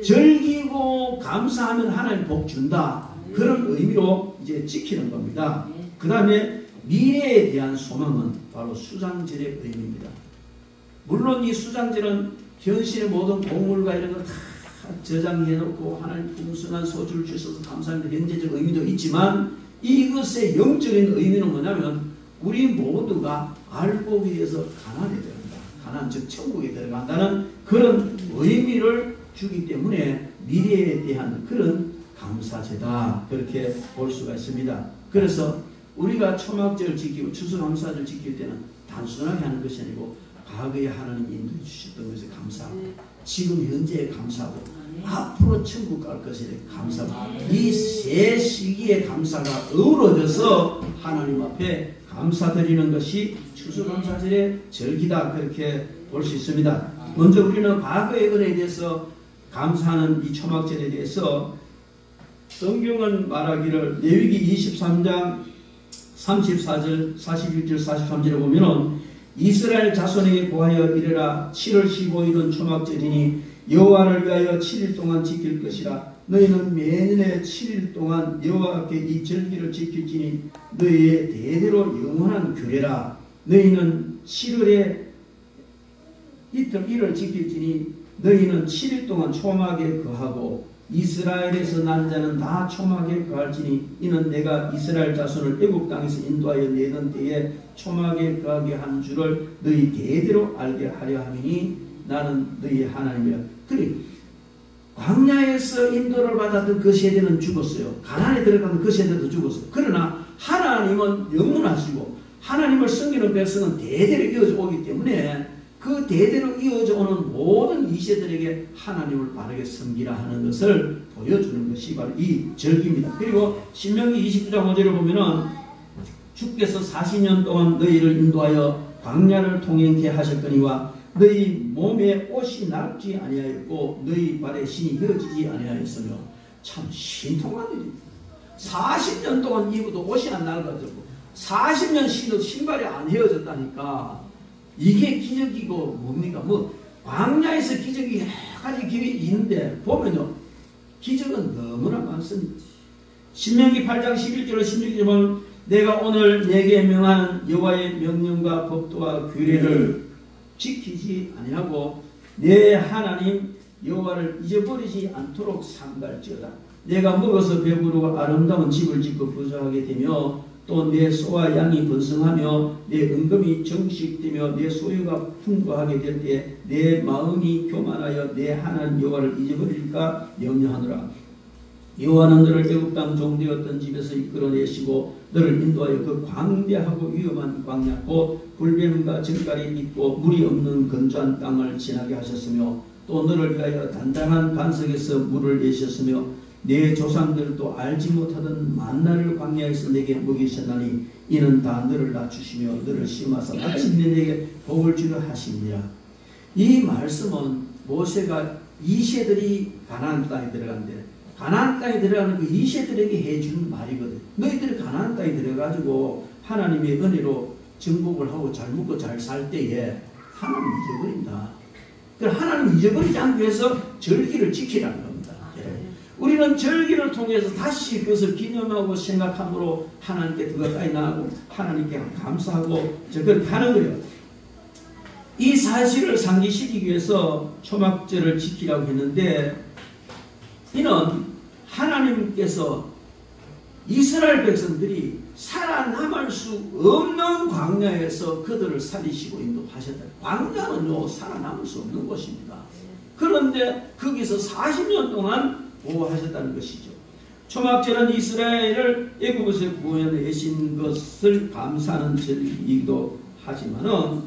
즐기고 감사하면 하나님 복 준다. 그런 의미로 이제 지키는 겁니다. 그 다음에 미래에 대한 소망은 바로 수장절의 의미입니다. 물론 이 수장절은 현실의 모든 곡물과 이런 걸 다 저장해 놓고 하나님 풍성한 소주를 주셔서 감사합니다. 현재적 의미도 있지만 이것의 영적인 의미는 뭐냐면 우리 모두가 알고 위해서 가난에 들어간다. 가난 즉 천국에 들어간다는 그런 의미를 주기 때문에 미래에 대한 그런 감사제다. 그렇게 볼 수가 있습니다. 그래서 우리가 초막절을 지키고 추수감사절을 지킬 때는 단순하게 하는 것이 아니고 과거에 하나님 인도해 주셨던 것에 감사하고 지금 현재에 감사하고 앞으로 천국 갈 것에 감사하고 이 세 시기의 감사가 어우러져서 하나님 앞에 감사드리는 것이 추수감사절의 절기다. 그렇게 볼 수 있습니다. 먼저 우리는 과거의 은혜에 대해서 감사하는 이 초막절에 대해서 성경은 말하기를 레위기 23장 34절 41절 43절에 보면은 이스라엘 자손에게 고하여 이르라. 7월 15일은 초막절이니 여호와를 위하여 7일 동안 지킬 것이라. 너희는 매년에 7일 동안 여호와께 이 절기를 지킬지니 너희의 대대로 영원한 규례라. 너희는 7월에 이틀 일을 지킬지니 너희는 7일 동안 초막에 거하고 이스라엘에서 난 자는 다 초막에 거할지니 이는 내가 이스라엘 자손을 애국 땅에서 인도하여 내던 때에 초막에 거하게 한 줄을 너희 대대로 알게 하려 함이니 나는 너희 하나님이라. 그래, 광야에서 인도를 받았던 그 세대는 죽었어요. 가나안에 들어가는 그 세대도 죽었어요. 그러나 하나님은 영원하시고 하나님을 섬기는 백성은 대대로 이어져 오기 때문에 그 대대로 이어져 오는 모든 이세들에게 하나님을 바르게 섬기라 하는 것을 보여주는 것이 바로 이 절기입니다. 그리고 신명기 29장 5절을 보면은 주께서 40년 동안 너희를 인도하여 광야를 통행케 하셨거니와 너희 몸에 옷이 낡지 아니하였고 너희 발에 신이 헤어지지 아니하였으며. 참 신통한 일입니다. 40년 동안 입어도 옷이 안 낡아졌고 40년 신어도 신발이 안 헤어졌다니까 이게 기적이고 뭡니까? 뭐 광야에서 기적이 여러 가지 기적이 있는데 보면요 기적은 너무나 많습니다. 신명기 8장 11절로 16절에 보면 내가 오늘 내게 명하는 여호와의 명령과 법도와 규례를 지키지 아니하고 내 하나님 여호와를 잊어버리지 않도록 삼갈지어다. 내가 먹어서 배부르고 아름다운 집을 짓고 부자하게 되며 또 내 소와 양이 번성하며 내 은금이 정식되며 내 소유가 풍부하게 될 때 내 마음이 교만하여 내 하나님 여호와를 잊어버릴까 염려하노라. 여호와는 너를 애굽 땅 종되었던 집에서 이끌어내시고 너를 인도하여 그 광대하고 위험한 광야 곧 불뱀과 정갈이 있고 물이 없는 건조한 땅을 지나게 하셨으며 또 너를 위하여 단단한 반석에서 물을 내셨으며 내 조상들도 알지 못하던 만나를 광야에서 내게 먹이셨나니 이는 다 너를 낮추시며 너를 심하사 마침내 내게 복을 주려 하시니라. 이 말씀은 모세가 이세들이 가나안 땅에 들어간대. 가나안 땅에 들어가는 그 이세들에게 해주는 말이거든. 너희들이 가나안 땅에 들어가지고 하나님의 은혜로 정복을 하고 잘 먹고 잘 살 때에 하나님 잊어버린다. 그러니까 하나님 잊어버리지 않기 위해서 절기를 지키라는 겁니다. 우리는 절기를 통해서 다시 그것을 기념하고 생각함으로 하나님께 더 가까이 나가고 하나님께 감사하고 그렇게 하는 거예요. 이 사실을 상기시키기 위해서 초막절을 지키라고 했는데 이는 하나님께서 이스라엘 백성들이 살아남을 수 없는 광야에서 그들을 살리시고 인도하셨다. 광야는요 살아남을 수 없는 곳입니다. 그런데 거기서 40년 동안 보호하셨다는 것이죠. 초막절은 이스라엘을 애굽에서 구원해내신 것을 감사하는 절기이기도 하지만은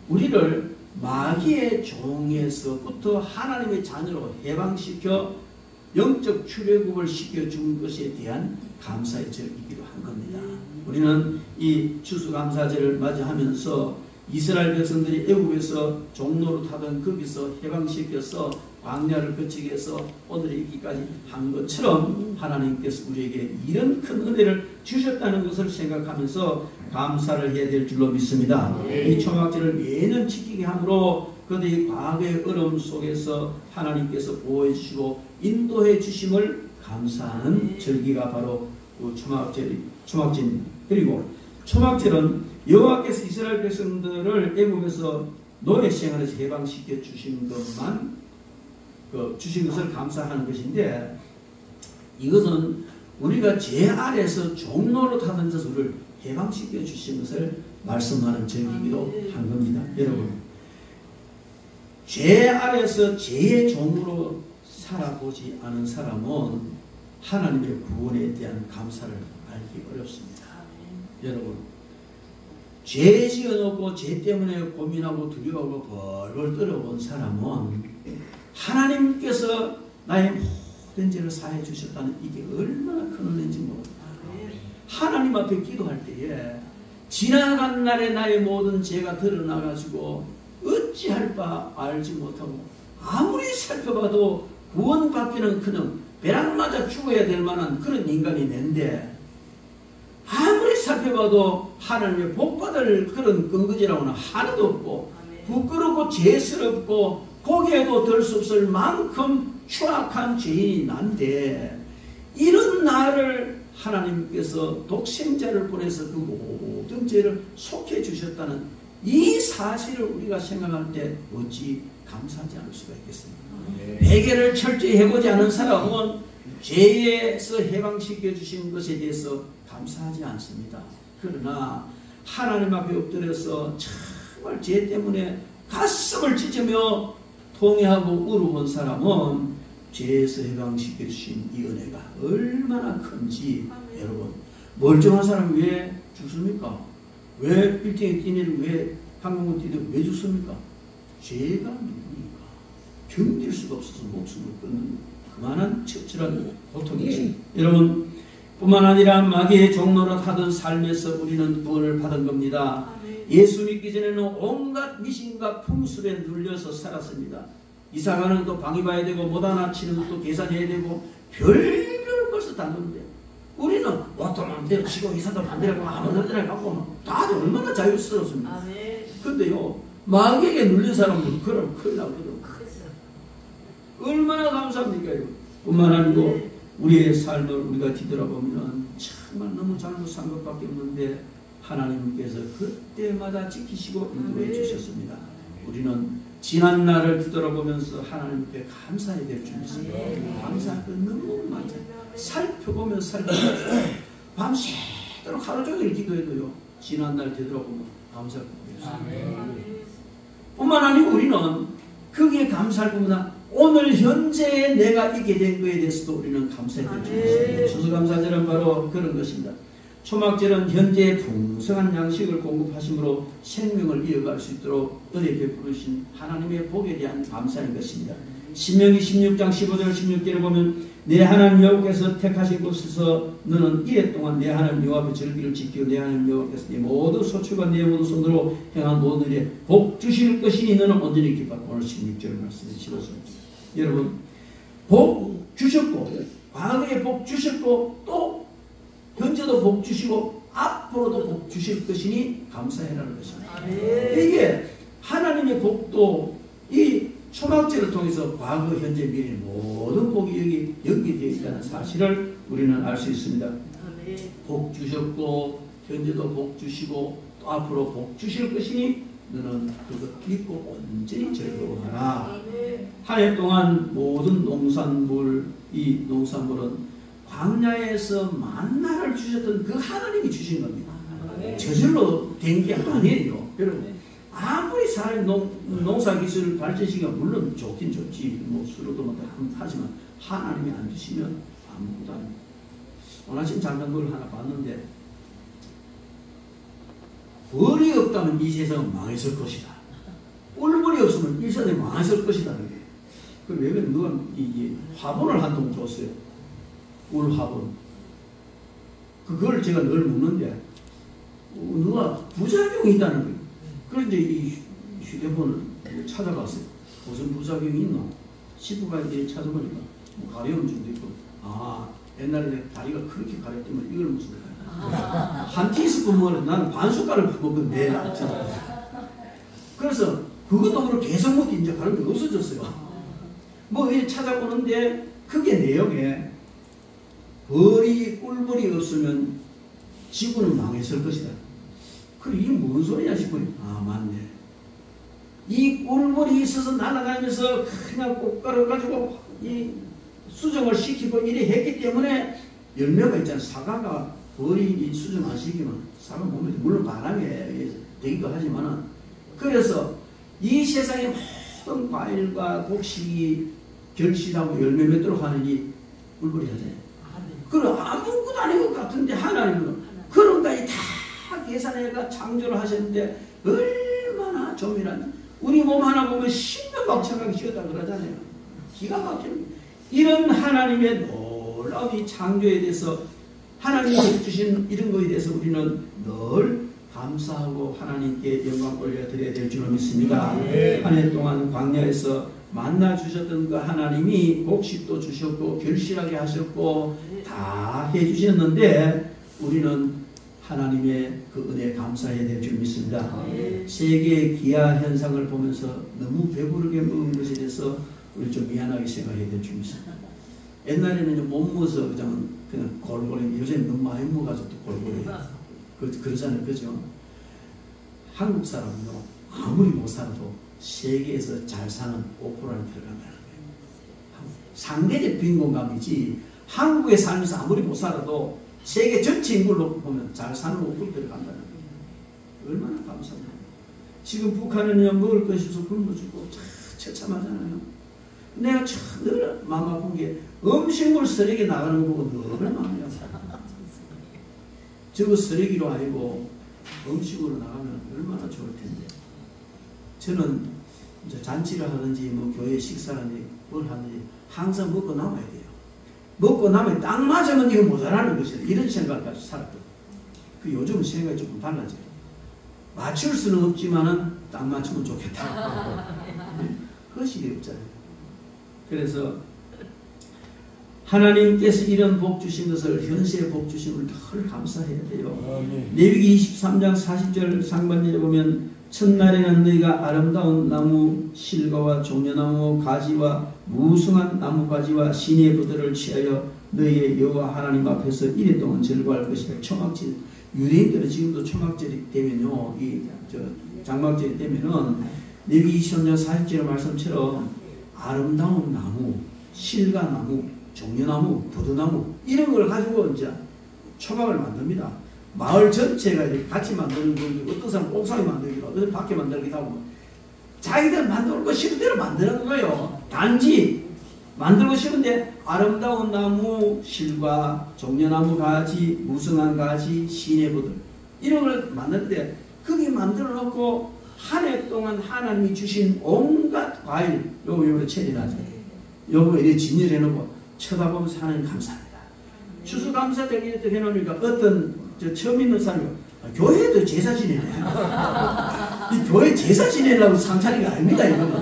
우리를 마귀의 종에서부터 하나님의 자녀로 해방시켜 영적 출애굽을 시켜준 것에 대한 감사의 절기이기도 한 겁니다. 우리는 이 추수감사절을 맞이하면서 이스라엘 백성들이 애굽에서 종로로 타던 거기서 해방시켜서 광야를 거치게 해서 오늘 이기까지 한 것처럼 하나님께서 우리에게 이런 큰 은혜를 주셨다는 것을 생각하면서 감사를 해야 될 줄로 믿습니다. 이 초막절을 매년 지키게 함으로 그들이 과거의 어려움 속에서 하나님께서 보호해 주시고 인도해 주심을 감사하는 절기가 바로 초막절입니다. 그리고 초막절은 여호와께서 이스라엘 백성들을 애굽에서 노예 생활에서 해방시켜 주신 것만 주신 것을 감사하는 것인데 이것은 우리가 죄 아래에서 종로로 타던 것을 우리를 해방시켜 주신 것을 말씀하는 절기이기도 한 겁니다. 여러분 죄 아래에서 죄의 종으로 살아보지 않은 사람은 하나님의 구원에 대한 감사를 알기 어렵습니다. 여러분 죄 지어놓고 죄 때문에 고민하고 두려워하고 벌벌 떨어본 사람은 하나님께서 나의 모든 죄를 사해 주셨다는 이게 얼마나 큰 은혜인지 모릅니다. 하나님 앞에 기도할 때에 지나간 날에 나의 모든 죄가 드러나가지고 어찌할 바 알지 못하고 아무리 살펴봐도 구원받기는 그냥 벼락 맞아 죽어야 될 만한 그런 인간이 낸데 아무리 살펴봐도 하나님의 복받을 그런 근거지라고는 하나도 없고 부끄럽고 죄스럽고 고개도 들 수 없을 만큼 추악한 죄인이 난데 이런 나를 하나님께서 독생자를 보내서 그 모든 죄를 속해 주셨다는 이 사실을 우리가 생각할 때 어찌 감사하지 않을 수가 있겠습니까? 회개를 철저히 해보지 않은 사람은 죄에서 해방시켜 주신 것에 대해서 감사하지 않습니다. 그러나 하나님 앞에 엎드려서 정말 죄 때문에 가슴을 찢으며 통회하고 울어본 사람은 죄에서 해방시켜 주신 이 은혜가 얼마나 큰지 여러분, 멀쩡한 사람이 왜 죽습니까? 왜 빌딩에 뛰는 왜 항공을 뛰든 왜 죽습니까? 죄가 누구니까 견딜 수가 없어서 목숨을 끊는 그만한 처절한 고통이지. 여러분, 뿐만 아니라 마귀의 종노릇 하던 삶에서 우리는 구원을 받은 겁니다. 예수 믿기 전에는 온갖 미신과 풍술에 눌려서 살았습니다. 이사가는 또 방이 봐야 되고 못 하나 치는 것도 계산해야 되고 별별 것을 다 넣는데 우리는 옷도 마음대로 치고 이사도 마음대로 하고 아무데나 갖고 다들 얼마나 자유스러웠습니까? 근데요, 마귀에게 눌린 사람은 그럼 큰일 나거든요. 얼마나 감사합니까? 이거. 뿐만 아니고 우리의 삶을 우리가 뒤돌아보면 정말 너무 잘못 산 것밖에 없는데 하나님께서 그때마다 지키시고 인도해 주셨습니다. 우리는 지난 날을 뒤돌아보면서 하나님께 감사해야 될 줄 믿습니다. 감사할 건 너무 많잖아요. 살펴보면 밤새도록 하루 종일 기도해도요, 지난 날 되돌아보면 감사할 것같습니다. 뿐만 아니고 우리는 거기에 감사할 것보다 오늘 현재에 내가 있게 된 것에 대해서도 우리는 감사해야 될 줄 믿습니다. 추수감사절은 바로 그런 것입니다. 초막절은 현재의 풍성한 양식을 공급하심으로 생명을 이어갈 수 있도록 은혜 베푸신 하나님의 복에 대한 감사인 것입니다. 신명기 16장 15절 16절을 보면 내 하나님 여호와께서 택하신 곳에서 너는 이래 동안 내 하나님 여호와 앞에 절기를 지키고 내 하나님 여호와께서 네 모든 소출과 네 모든 손으로 행한 모든 일에 복 주실 것이니 너는 온전히 기뻐하고. 오늘 16절 말씀에 실어서 여러분, 복 주셨고 과거에 복 주셨고 또 현재도 복 주시고 앞으로도 복 주실 것이니 감사해라는 것입니다. 이게 하나님의 복도 이 초막절을 통해서 과거, 현재, 미래 모든 복이 여기 연기되어 있다는 사실을 우리는 알 수 있습니다. 복 주셨고 현재도 복 주시고 또 앞으로 복 주실 것이니 너는 그것 믿고 온전히 즐거워하라. 한 해 동안 모든 농산물, 이 농산물은 광야에서 만나를 주셨던 그 하나님이 주신 겁니다. 저절로 된 게 아니에요. 여러분, 아무리 사람이 농사 기술 발전시키가 물론 좋긴 좋지, 뭐 수로도 하지만 하나님이 안 주시면 아무것도 안 됩니다. 오늘 아침 잠깐 걸 하나 봤는데 벌이 없다면 이 세상은 망했을 것이다. 꿀벌이 없으면 이 세상이 망했을 것이다. 그 왜 그래? 누가 이 화분을 한 통 줬어요. 꿀 화분. 그걸 제가 늘 묻는데 누가 부작용이 있다는 거예요. 그래서 이제 이 휴대폰을 찾아봤어요. 무슨 부작용이 있노? 싶어가 이제 찾아보니까 뭐 가려움증도 있고, 아, 옛날에 다리가 그렇게 가렸더니 이걸 무슨 한 티스푼 나는 반 숟가락 먹었는데 그래서 그것도 모르고 계속 먹기 이제 가려움이 없어졌어요. 뭐 이제 찾아보는데 그게 내용에 꿀벌이 없으면 지구는 망했을 것이다. 그래, 이게 뭔 소리냐 싶어요. 아, 맞네. 이 꿀벌이 있어서 날아다니면서 그냥 꽃가루 가지고 이 수정을 시키고 이래 했기 때문에 열매가 있잖아요. 사과가 벌이 수정 안 시키면 사과 몸에 물론 바람에 의해서 되기도 하지만은, 그래서 이 세상의 모든 과일과 곡식이 결실하고 열매 맺도록 하느니 꿀벌이 하잖아요. 그럼 아무것도 아닌 것 같은데 하나님은 그런 것까지 다 계산해가 창조를 하셨는데 얼마나 조밀한, 우리 몸 하나 보면 10년 박차가기 쉬었다 그러잖아요. 기가 막히는 이런 하나님의 놀라운 이 창조에 대해서 하나님이 주신 이런 것에 대해서 우리는 늘 감사하고 하나님께 영광 올려드려야 될 줄로 믿습니다. 한 해 동안 광야에서 만나 주셨던 그 하나님이 곡식도 주셨고 결실하게 하셨고 다 해주셨는데 우리는 하나님의 그 은혜에 감사해야 될 줄 믿습니다. 세계의 기아 현상을 보면서 너무 배부르게 먹은 것에 대해서 우리 좀 미안하게 생각해야 될 줄 믿습니다. 옛날에는 못 먹어서 그냥 골고루, 요새는 너무 많이 먹어가지고 또 골고루 그러잖아요. 그죠? 한국 사람은요, 아무리 못 살아도 세계에서 잘 사는 5% 안에 들어간다는 거예요. 상대적 빈곤감이지, 한국에 살면서 아무리 못 살아도 세계 전체 인구를 놓고 보면 잘 사는 5% 들어간다는 거예요. 얼마나 감사합니다. 지금 북한은요, 먹을 것이 없어 굶어 죽고 처참하잖아요. 내가 늘 마음 아픈 게 음식물 쓰레기 나가는 거 보고 늘 마음이 아파요. 저거 쓰레기로 아니고 음식으로 나가면 얼마나 좋을 텐데. 저는 이제 잔치를 하든지 뭐 교회 식사하든지 뭘 하든지 항상 먹고 남아야 돼요. 먹고 나면 딱 맞으면 이거 모자라는 것이다. 이런 생각을 가지고 살았거든요. 그 요즘은 생각이 조금 달라져요. 맞출 수는 없지만은 딱 맞추면 좋겠다. 그것이 없잖아요. 그래서 하나님께서 이런 복 주신 것을, 현세의 복 주신 걸 늘 감사해야 돼요. 레위기 23장 40절 상반절에 보면 첫날에는 너희가 아름다운 나무 실과와 종려나무 가지와 무성한 나무가지와 시내의 부들을 취하여 너희의 여호와 하나님 앞에서 이래 동안 절거할 것이다. 초막절, 유대인들은 지금도 초막절이 되면요, 장막절이 되면은 레위기 23장 40절 말씀처럼 아름다운 나무, 실과나무, 종려나무, 부두나무 이런 걸 가지고 이제 초막을 만듭니다. 마을 전체가 같이 만드는 건데, 어떤 사람은 옥상에 만들기도 하고, 어떤 밖에 만들기도 하고, 자기들 만들고 싶은 대로 만드는 거예요. 단지 만들고 싶은데 아름다운 나무, 실과, 종려나무 가지, 무성한 가지, 시내부들 이런 걸 만드는데, 거기 만들어 놓고 한 해 동안 하나님이 주신 온갖 과일, 요거 체리나죠. 요거 이렇게 진열해 놓고 쳐다보면서 하나님 감사합니다. 추수감사절 이렇게 해놓으니까 어떤 처음 있는 사람이 교회도 제사 지내네. 이 교회 제사 지내려고 상차리가 아닙니다. 이거는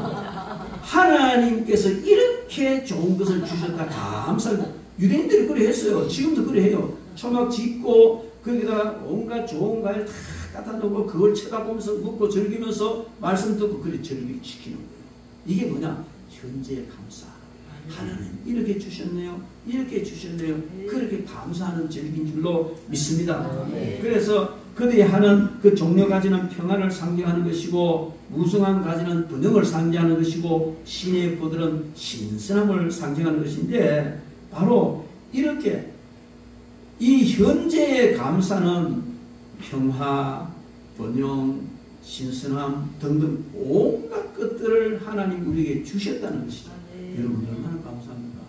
하나님께서 이렇게 좋은 것을 주셨다 감사합니다. 유대인들이 그래 했어요. 지금도 그래 해요. 초막 짓고 거기다가 온갖 좋은 과일 다 갖다 놓고 그걸 쳐다보면서 먹고 즐기면서 말씀 듣고 그래 즐기시키는 거예요. 이게 뭐냐? 현재의 감사. 하나님 이렇게 주셨네요. 이렇게 주셨네요. 그렇게 감사하는 절기인 줄로 믿습니다. 그래서 그들이 하는 그 종려 가지는 평안을 상징하는 것이고, 무성한 가지는 번영을 상징하는 것이고, 시내의 포들은 신선함을 상징하는 것인데, 바로 이렇게 이 현재의 감사는 평화, 번영, 신선함 등등 온갖 것들을 하나님 우리에게 주셨다는 것이죠. 여러분 얼마나 감사합니까?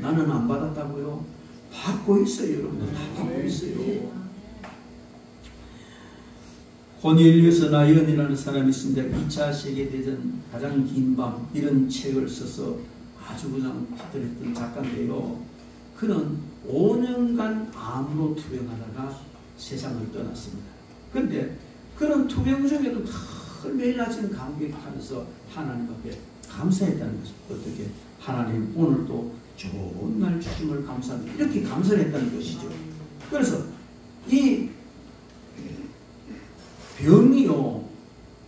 나는 안 받았다고요? 받고 있어요. 여러분 다 받고 있어요. 고넬리우스 나이언이라는 사람이 있습니다. 2차 세계대전 가장 긴 밤 이런 책을 써서 아주 그냥 히트했던 작가인데요. 그는 5년간 암으로 투병하다가 세상을 떠났습니다. 그런데 그런 투병 중에도 늘 매일 아침 감격하면서 하나님 앞에 감사했다는 것입니다. 어떻게? 하나님 오늘도 좋은 날 주심을 감사합니다. 이렇게 감사를 했다는 것이죠. 그래서 이 병이요,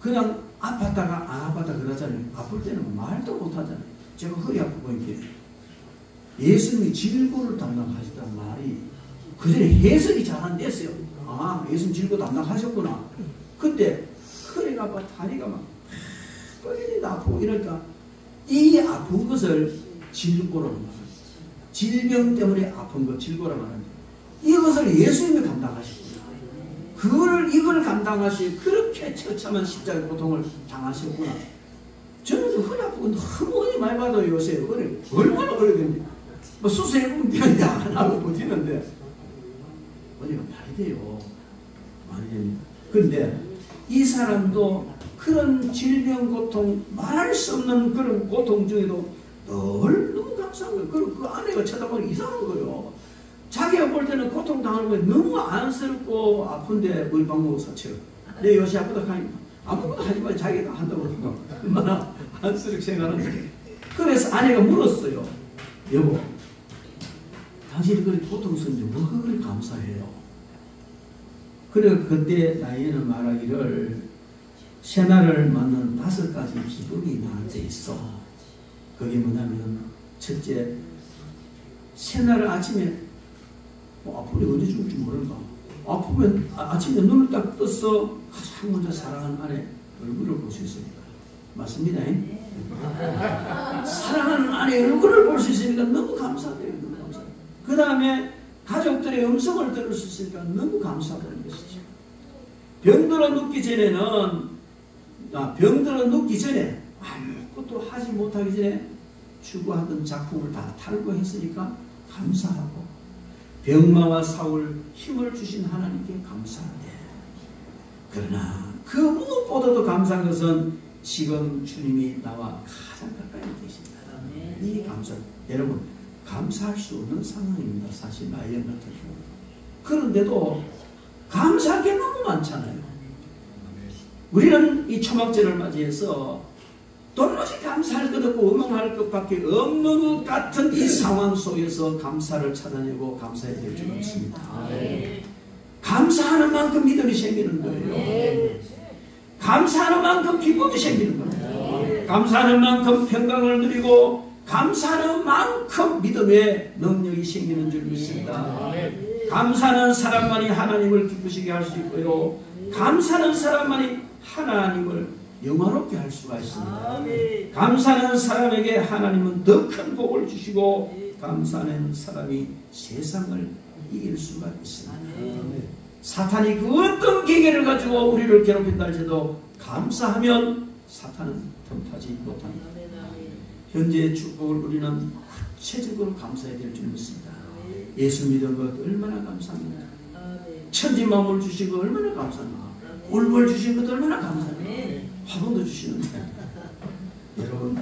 그냥 아팠다가 안 아팠다 그러잖아요. 아플 때는 말도 못하잖아요. 제가 허리 아프고 이렇게 예수님이 질고를 담당하시다는 말이 그전에 해석이 잘 안 됐어요. 아, 예수님 질고 담당하셨구나. 근데 허리가 아파, 다리가 막 빨리 아프고 이러니까 이 아픈 것을 질고라고 말합니다. 질병 때문에 아픈 것 질고라고 말합니다. 이것을 예수님이 감당하셨구나. 이걸 감당하시 그렇게 처참한 십자가의 고통을 당하셨구나. 저는 허리 아프고 너무 은혜 많이 받아요. 요새 허리 얼마나 어려운데 뭐 수술해보면 병이 안 하고 버티는데 은혜가 많이 돼요. 많이 됩니다. 그런데 이 사람도 그런 질병 고통, 말할 수 없는 그런 고통 중에도 늘 너무 감사한 거예요. 그리고 그 아내가 쳐다보니 이상한 거예요. 자기가 볼 때는 고통당하는 거에 너무 안쓰럽고 아픈데 우리 박목사처럼 내 요새 아프다 하니까 아무것도 하지 마. 자기가 한다고 하니까 얼마나 안쓰럽게 생각하는데. 그래서 아내가 물었어요. 여보, 당신이 그렇게 고통스러운데 뭐가 그렇게 감사해요? 그래 그때 다이애는 말하기를 새날을 맞는 5가지 기쁨이 나한테 있어. 그게 뭐냐면 첫째, 새날을 아침에 아프면 언제 죽을지 모를까. 아프면 아침에 눈을 딱 떠서 가장 먼저 사랑하는 아내 얼굴을 볼 수 있으니까. 맞습니다. 사랑하는 아내 얼굴을 볼 수 있으니까 너무 감사해요. 너무 감사해요. 그 다음에 가족들의 음성을 들을 수 있으니까 너무 감사하다는 것이죠. 병들어 눕기 전에는 병들어 눕기 전에 아무것도 하지 못하기 전에 추구하던 작품을 다 탈거했으니까 감사하고, 병마와 사울 힘을 주신 하나님께 감사한데, 그러나 그 무엇보다도 감사한 것은 지금 주님이 나와 가장 가까이 계십니다. 이 감사, 여러분 감사할 수 없는 상황입니다. 사실 나이언 같은 경우. 그런데도 감사할 게 너무 많잖아요. 우리는 이 초막절을 맞이해서 도무지 감사할 것 없고 응원할 것밖에 없는 것 같은 이 상황 속에서 감사를 찾아내고 감사해야 될 줄 믿습니다. 감사하는 만큼 믿음이 생기는 거예요. 감사하는 만큼 기쁨이 생기는 거예요. 감사하는 만큼 평강을 누리고 감사하는 만큼 믿음의 능력이 생기는 줄 믿습니다. 감사하는 사람만이 하나님을 기쁘시게 할 수 있고요. 감사하는 사람만이 하나님을 영화롭게 할 수가 있습니다. 감사하는 사람에게 하나님은 더 큰 복을 주시고 감사하는 사람이 세상을 이길 수가 있습니다. 사탄이 그 어떤 계계를 가지고 우리를 괴롭힌다 할지라도 감사하면 사탄은 틈타지 못합니다. 현재의 축복을 우리는 구체적으로 감사해야 될 줄 믿습니다. 예수 믿은 것 얼마나 감사합니다. 천지만물 주신 것 얼마나 감사합니다. 올월 주신 것 얼마나 감사합니다. 화분도 주시는데 여러분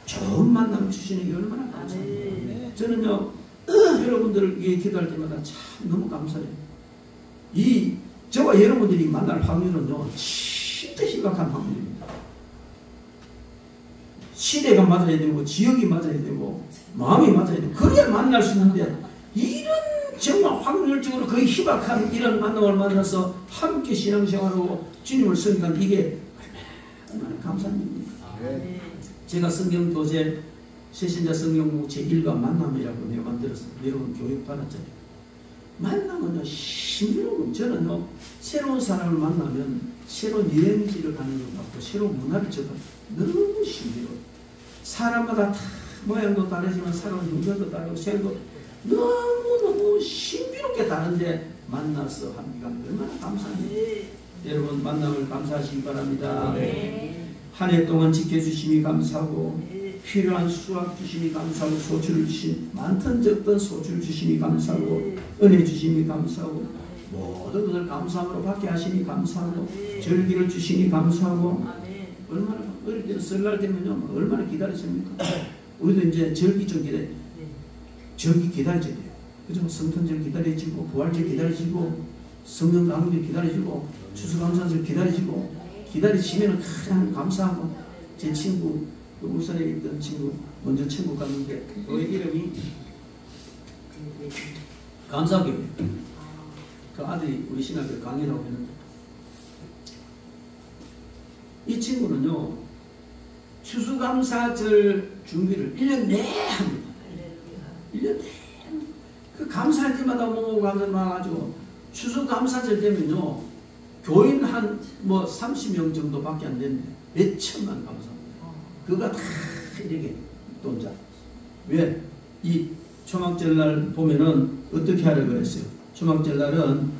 좋은 만남 주시는 게 얼마나 감사합니다. 저는요 여러분들을 위해 기도할 때마다 참 너무 감사해요. 저와 여러분들이 만날 확률은요 진짜 심각한 확률입니다. 시대가 맞아야 되고 지역이 맞아야 되고 마음이 맞아야 되고 그래야 만날 수 있는데, 이런 정말 확률적으로 거의 희박한 이런 만남을 만나서 함께 신앙생활하고 주님을 섬기니까 이게 얼마나 감사한 일입니까? 제가 성경 교재 새신자 성경공부 제1과 만남이라고 내가 만들었어요. 여러분 교육 받았잖아요. 만나면요 신비로운, 저는요 새로운 사람을 만나면 새로운 여행지를 가는 것 같고 새로운 문화를 접하고 너무 신비로워요. 사람마다 다 모양도 다르지만 살아온 형편도 다르고 생도 너무너무 신비롭게 다른데 만나서 합니까? 얼마나 감사합니다. 여러분 만남을 감사하시기 바랍니다. 한 해 동안 지켜주심이 감사하고 필요한 수확 주심이 감사하고 소출을 주신 많든 적든 소출 주심이 감사하고 은혜 주심이 감사하고 모든 것을 감사함으로 받게 하시니 감사하고 절기를 주시니 감사하고 얼마나 어릴 때는 설날 되면요 얼마나 기다리십니까? 우리도 이제 절기 좀 절기 기다려져야 돼요. 그죠? 성탄절 기다려지고 부활절 기다려지고 성령 강림절 기다려지고 추수감사절 기다려지고 기다리시면 가장 감사하고 제 친구 그 울산에 있던 친구 먼저 천국 갔는데 그 이름이 감사교회 그 아들이 우리 신학교 강의라고 했는데 이 친구는요 추수감사절 준비를 1년 내내 합니다. 1년 내내 그 감사할 때마다 뭐 감사를 와가지고 추수감사절 되면요 교인 한 뭐 30명 정도밖에 안 되는데 몇 천만 감사합니다. 그가 다 이렇게 돈자. 왜? 이 초막절날 보면은 어떻게 하려고 그랬어요? 초막절날은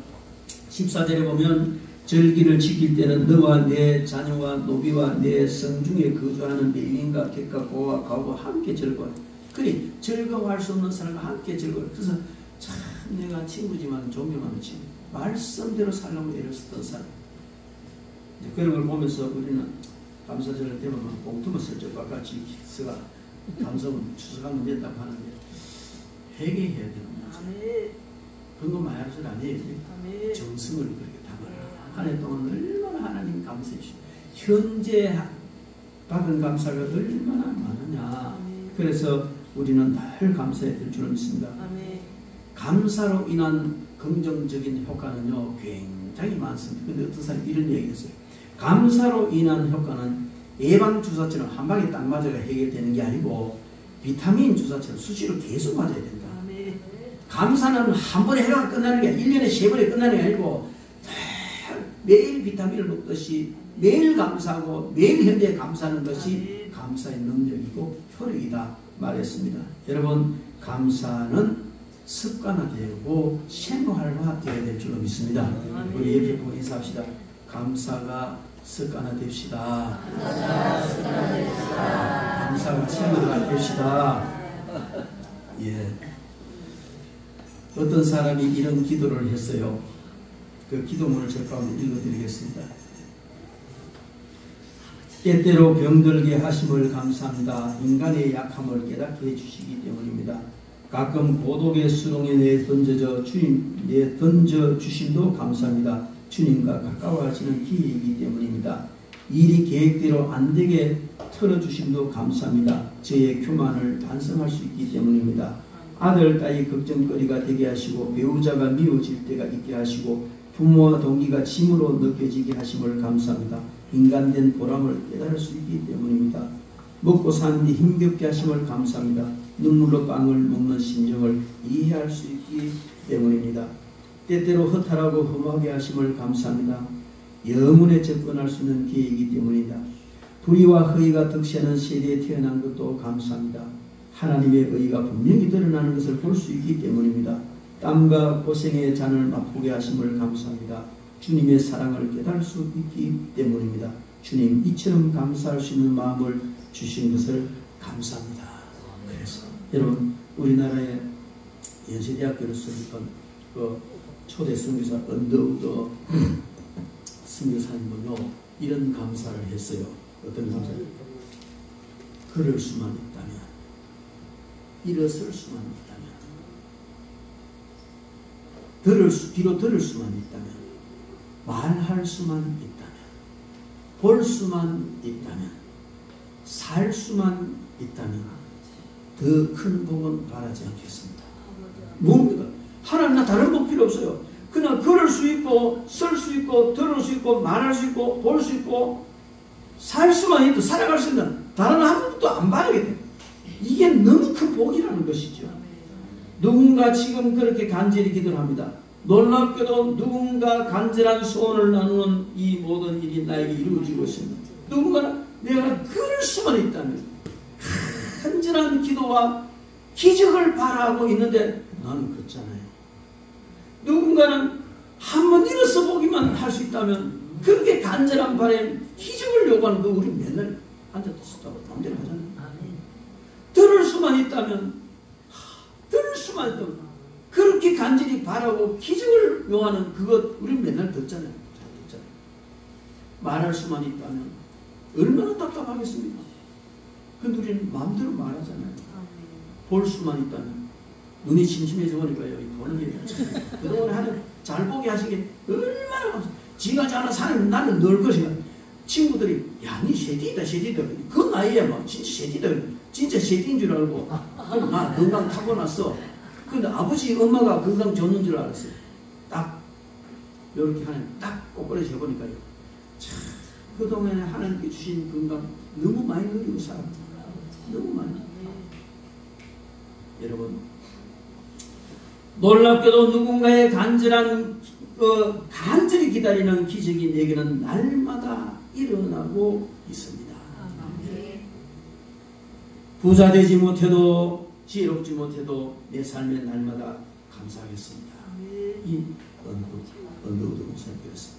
14절에 보면 절기를 지킬 때는 너와 내 자녀와 노비와 내 성중에 거주하는 레위인과 객과 고와 가고 함께 즐거워. 그래 즐거워할 수 없는 사람과 함께 즐거워. 그래서 참 내가 친구지만 존경하는 친구. 말씀대로 살려고 애를 쓰던 사람. 이제 그런 걸 보면서 우리는 감사절을 되면 봉투만 슬쩍과 같이 써가 감사는 추석하면 된다고 하는데 회개해야 되는 거죠. 그런 거 많이 할 소리 아니에요. 정성을 그렇게 담아라. 한 해 동안 얼마나 하나님 감사해 주시고 현재 받은 감사가 얼마나 많으냐. 그래서 우리는 늘 감사해야 될 줄 믿습니다. 감사로 인한 긍정적인 효과는요 굉장히 많습니다. 근데 어떤 사람이 이런 얘기했어요. 감사로 인한 효과는 예방주사처럼 한 방에 딱 맞아가 해결되는 게 아니고 비타민 주사처럼 수시로 계속 맞아야 된다. 감사는 한 번에 해가 끝나는 게 아니라 1년에 3번에 끝나는 게 아니고 매일 비타민을 먹듯이 매일 감사하고 매일 현재에 감사하는 것이 감사의 능력이고 효력이다 말했습니다. 여러분 감사는 습관화되고 생활화되어야 될 줄로 믿습니다. 우리 옆에 보고 인사합시다. 감사가 습관화됩시다. 감사가 생활화됩시다. 예. 어떤 사람이 이런 기도를 했어요. 그 기도문을 제 가운데 읽어드리겠습니다. 때때로 병들게 하심을 감사합니다. 인간의 약함을 깨닫게 해주시기 때문입니다. 가끔 고독의 수렁에 내던져 주심도 감사합니다. 주님과 가까워지는 기회이기 때문입니다. 일이 계획대로 안 되게 털어주심도 감사합니다. 저의 교만을 반성할 수 있기 때문입니다. 아들, 딸이 걱정거리가 되게 하시고 배우자가 미워질 때가 있게 하시고 부모와 동기가 짐으로 느껴지게 하심을 감사합니다. 인간된 보람을 깨달을 수 있기 때문입니다. 먹고 사는데 힘겹게 하심을 감사합니다. 눈물로 빵을 먹는 심정을 이해할 수 있기 때문입니다. 때때로 허탈하고 험하게 하심을 감사합니다. 영혼에 접근할 수 있는 기회이기 때문이다. 불의와 허위가 득세하는 세대에 태어난 것도 감사합니다. 하나님의 의가 분명히 드러나는 것을 볼 수 있기 때문입니다. 땀과 고생의 잔을 맛보게 하심을 감사합니다. 주님의 사랑을 깨달을 수 있기 때문입니다. 주님 이처럼 감사할 수 있는 마음을 주신 것을 감사합니다. 그래서 여러분 우리나라의 연세대학교를 설립한 그 초대 선교사 언더우드 선교사님은요 이런 감사를 했어요. 어떤 감사를? 걸을 수만 있다면, 일어설 수만 있다면, 귀로 들을 수만 있다면, 말할 수만 있다면, 볼 수만 있다면, 살 수만 있다면 더 큰 복은 바라지 않겠습니다. 뭡니까? 하나님 나 다른 복 필요 없어요. 그냥 걸을 수 있고 설 수 있고 들을 수 있고 말할 수 있고 볼 수 있고 살 수만 있고 살아갈 수 있는 다른 아무것도 안 바라겠다. 이게 너무 큰 복이라는 것이죠. 누군가 지금 그렇게 간절히 기도를 합니다. 놀랍게도 누군가 간절한 소원을 나누는 이 모든 일이 나에게 이루어지고 있습니다. 누군가는 내가 걸을 수만 있다면 간절한 기도와 기적을 바라고 있는데 나는 걷잖아요. 누군가는 한번 일어서 보기만 할 수 있다면 그렇게 간절한 바람에 기적을 요구하는 거 우리 맨날 앉아서 쓰다고 마음대로 하잖아요. 들을 수만 있다면 들을 수만 있다면 그렇게 간절히 바라고 기적을 요하는 그것 우리 맨날 듣잖아요. 말할 수만 있다면 얼마나 답답하겠습니까? 근데 우리는 마음대로 말하잖아요. 볼 수만 있다면 눈이 심심해져 보니까요. 보는 게 그동안 하는 잘 보게 하시긴 얼마나 감사. 지가 잘하는 사람이 나는 늘 것이야. 친구들이 야니 쉐디다 그 나이에 막 진짜 쉐디다 진짜 쉐디인 줄 알고 나 건강 타고났어. 근데 아버지 엄마가 건강 좋는 줄 알았어요. 딱 이렇게 하는 딱 꼬꾸라지 해보니까요. 참 그동안에 하나님께 주신 건강 너무 많이 누리고 살아. 너무 많이. 여러분 놀랍게도 누군가의 간절히 기다리는 기적이 내게는 날마다 일어나고 있습니다. 부자 되지 못해도 지혜롭지 못해도 내 삶의 날마다 감사하겠습니다. 이 언더우드 목사님께서입니다.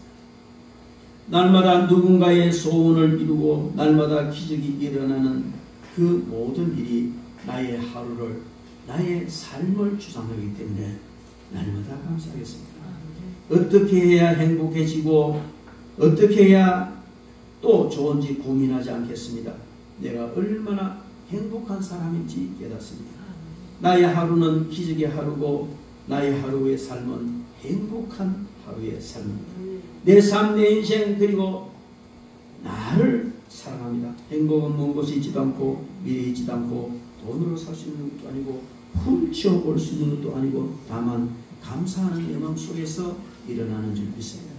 날마다 누군가의 소원을 이루고 날마다 기적이 일어나는 그 모든 일이 나의 하루를 나의 삶을 주장하기 때문에 날마다 감사하겠습니다. 어떻게 해야 행복해지고 어떻게 해야 또 좋은지 고민하지 않겠습니다. 내가 얼마나 행복한 사람인지 깨닫습니다. 나의 하루는 기적의 하루고 나의 하루의 삶은 행복한 하루의 삶입니다. 내 삶, 내 인생 그리고 나를 사랑합니다. 행복은 먼 곳에 있지도 않고 미래에 있지도 않고 돈으로 살 수 있는 것도 아니고 훔쳐볼 수 있는 것도 아니고 다만 감사하는 내 마음 속에서 일어나는 줄 믿습니다.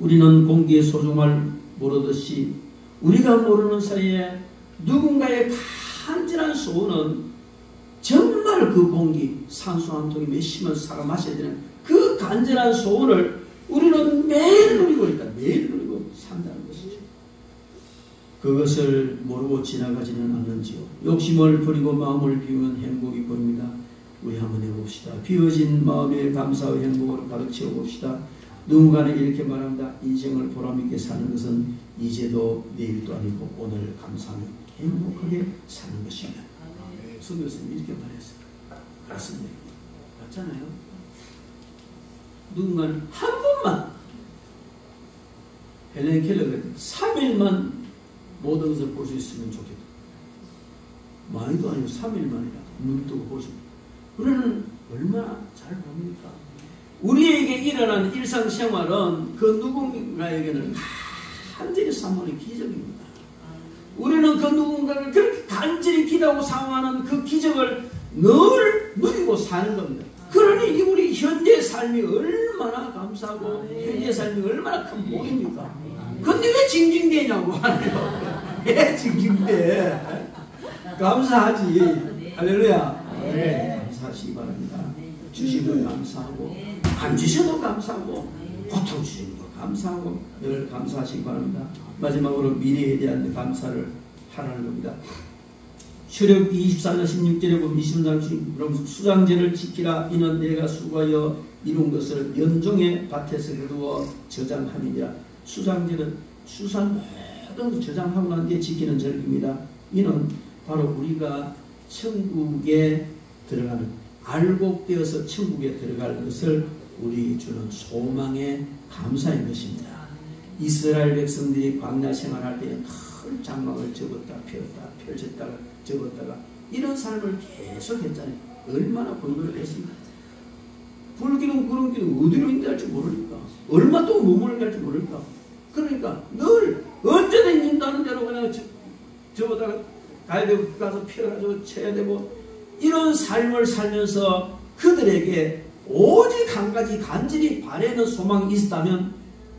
우리는 공기의 소중함을 모르듯이 우리가 모르는 사이에 누군가의 간절한 소원은 정말 그 공기, 산소 한 통에 몇십만 사가 마셔야 되는 그 간절한 소원을 우리는 매일 누리고 있다. 매일 누리고 산다는 것이죠. 그것을 모르고 지나가지는 않는지요. 욕심을 버리고 마음을 비우면 행복이 보입니다. 우리 한번 해봅시다. 비워진 마음에 감사와 행복을 가득 채워봅시다. 누군가는 이렇게 말합니다. 인생을 보람있게 사는 것은 이제도 내일도 아니고 오늘 감사하며 행복하게 사는 것입니다. 성교수님 이렇게 말했어요. 그렇습니다. 맞잖아요. 누군가는 한 번만 헬렌 켈러가 3일만 모든 것을 볼 수 있으면 좋겠다. 많이도 아니고 3일만이라 눈 뜨고 보시고 우리는 얼마나 잘 봅니까? 우리에게 일어난 일상생활은 그 누군가에게는 간절히 사모하는 기적입니다. 우리는 그 누군가를 그렇게 간절히 기도하고 사모하는 그 기적을 늘 누리고 사는 겁니다. 그러니 우리 현재 삶이 얼마나 감사하고 현재 삶이 얼마나 큰 복입니까? 근데 왜 징징대냐고 하네요. 왜 징징대? 감사하지. 할렐루야. 네. 감사하시기 바랍니다. 주시면 감사하고 안 주셔도 감사하고 고통 주시는 거 감사하고 늘 감사하시기 바랍니다. 마지막으로 미래에 대한 감사를 하라는 겁니다. 출애굽 24장 16절에 보면 23장 수장제를 지키라. 이는 내가 수고하여 이룬 것을 연종의 밭에서 거두어 저장함이니라. 수장제는 수산 모든 저장하고 난 뒤에 지키는 절기입니다. 이는 바로 우리가 천국에 들어가는 알곡되어서 천국에 들어갈 것을 우리 주는 소망의 감사인 것입니다. 이스라엘 백성들이 광야 생활할 때 큰 장막을 접었다 펴었다 펼쳤다가 접었다가 이런 삶을 계속 했잖아요. 얼마나 공부를 했습니까? 불기둥 구름기둥 어디로 인도할지 모르니까 얼마 동안 머물러 갈지 모르니까 그러니까 늘 언제든 인도하는 대로 그냥 접어다가 가야 되고 가서 펴가지고 쳐야 되고 이런 삶을 살면서 그들에게 오직 한 가지 간절히 바라는 소망이 있었다면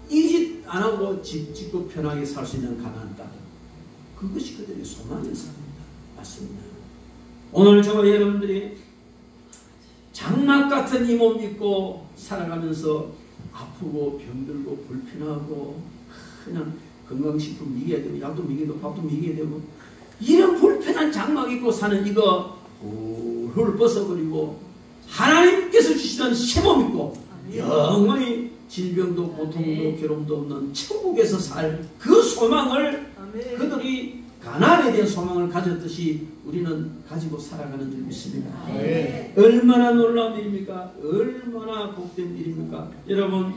이 짓 안 하고 집 짓고 편하게 살 수 있는 가난한 땅 그것이 그들의 소망이었습니다. 맞습니다. 오늘 저와 여러분들이 장막 같은 이 몸 믿고 살아가면서 아프고 병들고 불편하고 그냥 건강식품 먹여야 되고 약도 먹여야 되고 밥도 먹여야 되고 이런 불편한 장막 입고 사는 이거 훌훌 벗어버리고 하나님께서 주시는 새 몸 입고 영원히 질병도 고통도 괴로움도 없는 천국에서 살 그 소망을 그들이 가나안에 대한 소망을 가졌듯이 우리는 가지고 살아가는 줄 믿습니다. 얼마나 놀라운 일입니까? 얼마나 복된 일입니까? 여러분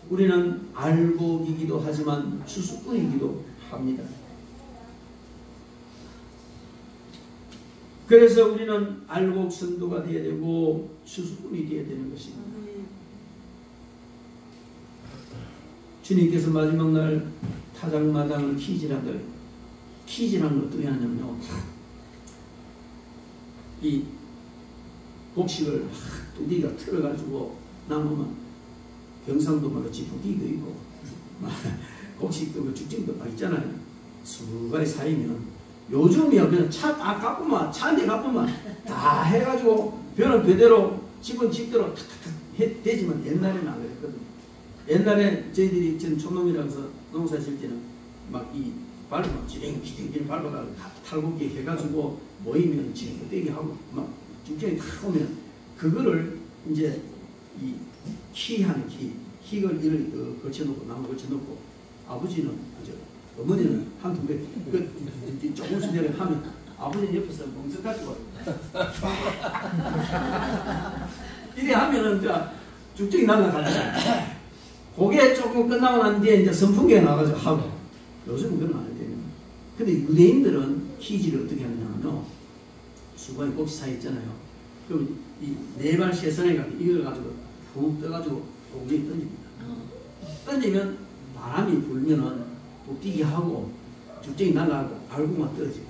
우리는 알곡이기도 하지만 수수꾼이기도 합니다. 그래서 우리는 알곡 성도가 되어야 되고 수수꾼이 되어야 되는 것입니다. 주님께서 마지막 날 타작마당을 키질한다. 키질한 걸 어떻게 하냐면요. 이 곡식을 두디가 틀어가지고 남으면 경상도마다 지푸기도 있고 곡식도 죽증도 막 있잖아요. 수가에 쌓이면 요즘이야 그냥 차 다 갚으면 차 한 대 갚으면 다 해가지고 벼는 배대로 집은 집대로 탁탁탁 되지만 옛날에는 안 그랬거든요. 옛날에 저희들이 지금 촌놈이라서 농사 질 때는 막 이 밟으면 지댕지댕 밟아가지고 탈곡기 해가지고 모이면 지댕지댕 하고 막 죽쟁이 탁 오면 그거를 이제 이 키하는 키를 이를 걸쳐놓고 나무 걸쳐놓고 아버지는 어머니는 한 두 배 조금씩 내려 하면 아버지는 옆에서 멍석 가지고 이래 하면은 이제 죽쟁이 날라가잖아요. 그게 조금 끝나고 난 뒤에 이제 선풍기에 나가서 하고 요즘은 그건 안 해요. 근데 유대인들은 키지를 어떻게 하냐면요. 수박이 꼭지 사 있잖아요. 그럼 이 네 발 세선에 가서 이걸 가지고 푹 떠가지고 공중에 던집니다. 던지면 바람이 불면은 또 뛰게 하고 죽쟁이 날아가고 알고만 떨어지고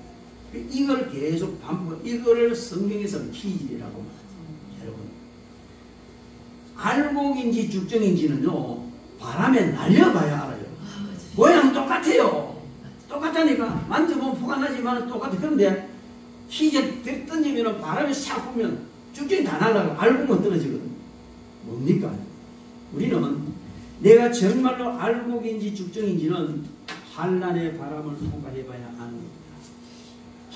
이걸 계속 반복, 이거를 성경에서는 기질이라고 말합니다. 여러분, 알곡인지 죽정인지는요, 바람에 날려봐야 알아요. 모양은 똑같아요. 똑같다니까. 만져보면 포가 나지만 똑같아. 그런데 희재 던지면 바람이 싹 불면 쭉쭉 다 날아가고 알곡만 떨어지거든. 뭡니까? 우리는 내가 정말로 알곡인지 죽정인지는 환난의 바람을 통과해봐야 아는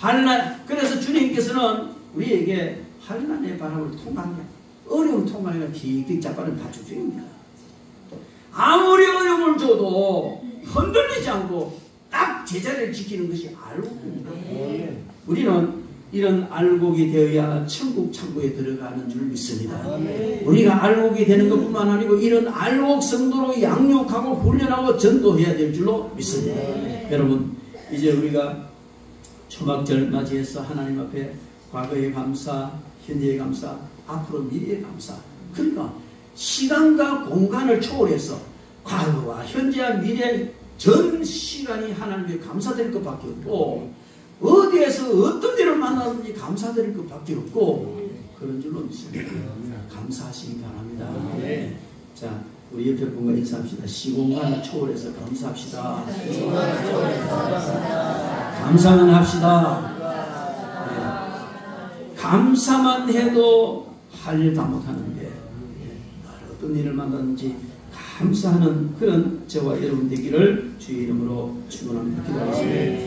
겁니다. 그래서 주님께서는 우리에게 환난의 바람을 통과하는 거야. 어려움 통과하기가 틱틱 자빠는 다 죽정입니다. 아무리 어려움을 줘도 흔들리지 않고 딱 제자리를 지키는 것이 알곡입니다. 우리는 이런 알곡이 되어야 천국 창고에 들어가는 줄 믿습니다. 우리가 알곡이 되는 것뿐만 아니고 이런 알곡 성도로 양육하고 훈련하고 전도해야 될 줄로 믿습니다. 여러분, 이제 우리가 초막절 맞이해서 하나님 앞에 과거의 감사, 현재의 감사, 앞으로 미래의 감사. 그러니까 시간과 공간을 초월해서 과거와 현재와 미래 전 시간이 하나님께 감사드릴 것밖에 없고, 어디에서 어떤 일을 만나든지 감사드릴 것밖에 없고, 그런 줄로 믿습니다. 감사하시기 바랍니다. 자, 우리 옆에 분과 인사합시다. 시공간을 초월해서 감사합시다. 감사는 합시다. 네. 감사만 해도 할 일 다 못하는데, 어떤 일을 만나든지 감사하는 그런 저와 여러분 되기를 주의 이름으로 축원합니다. 기도하겠습니다.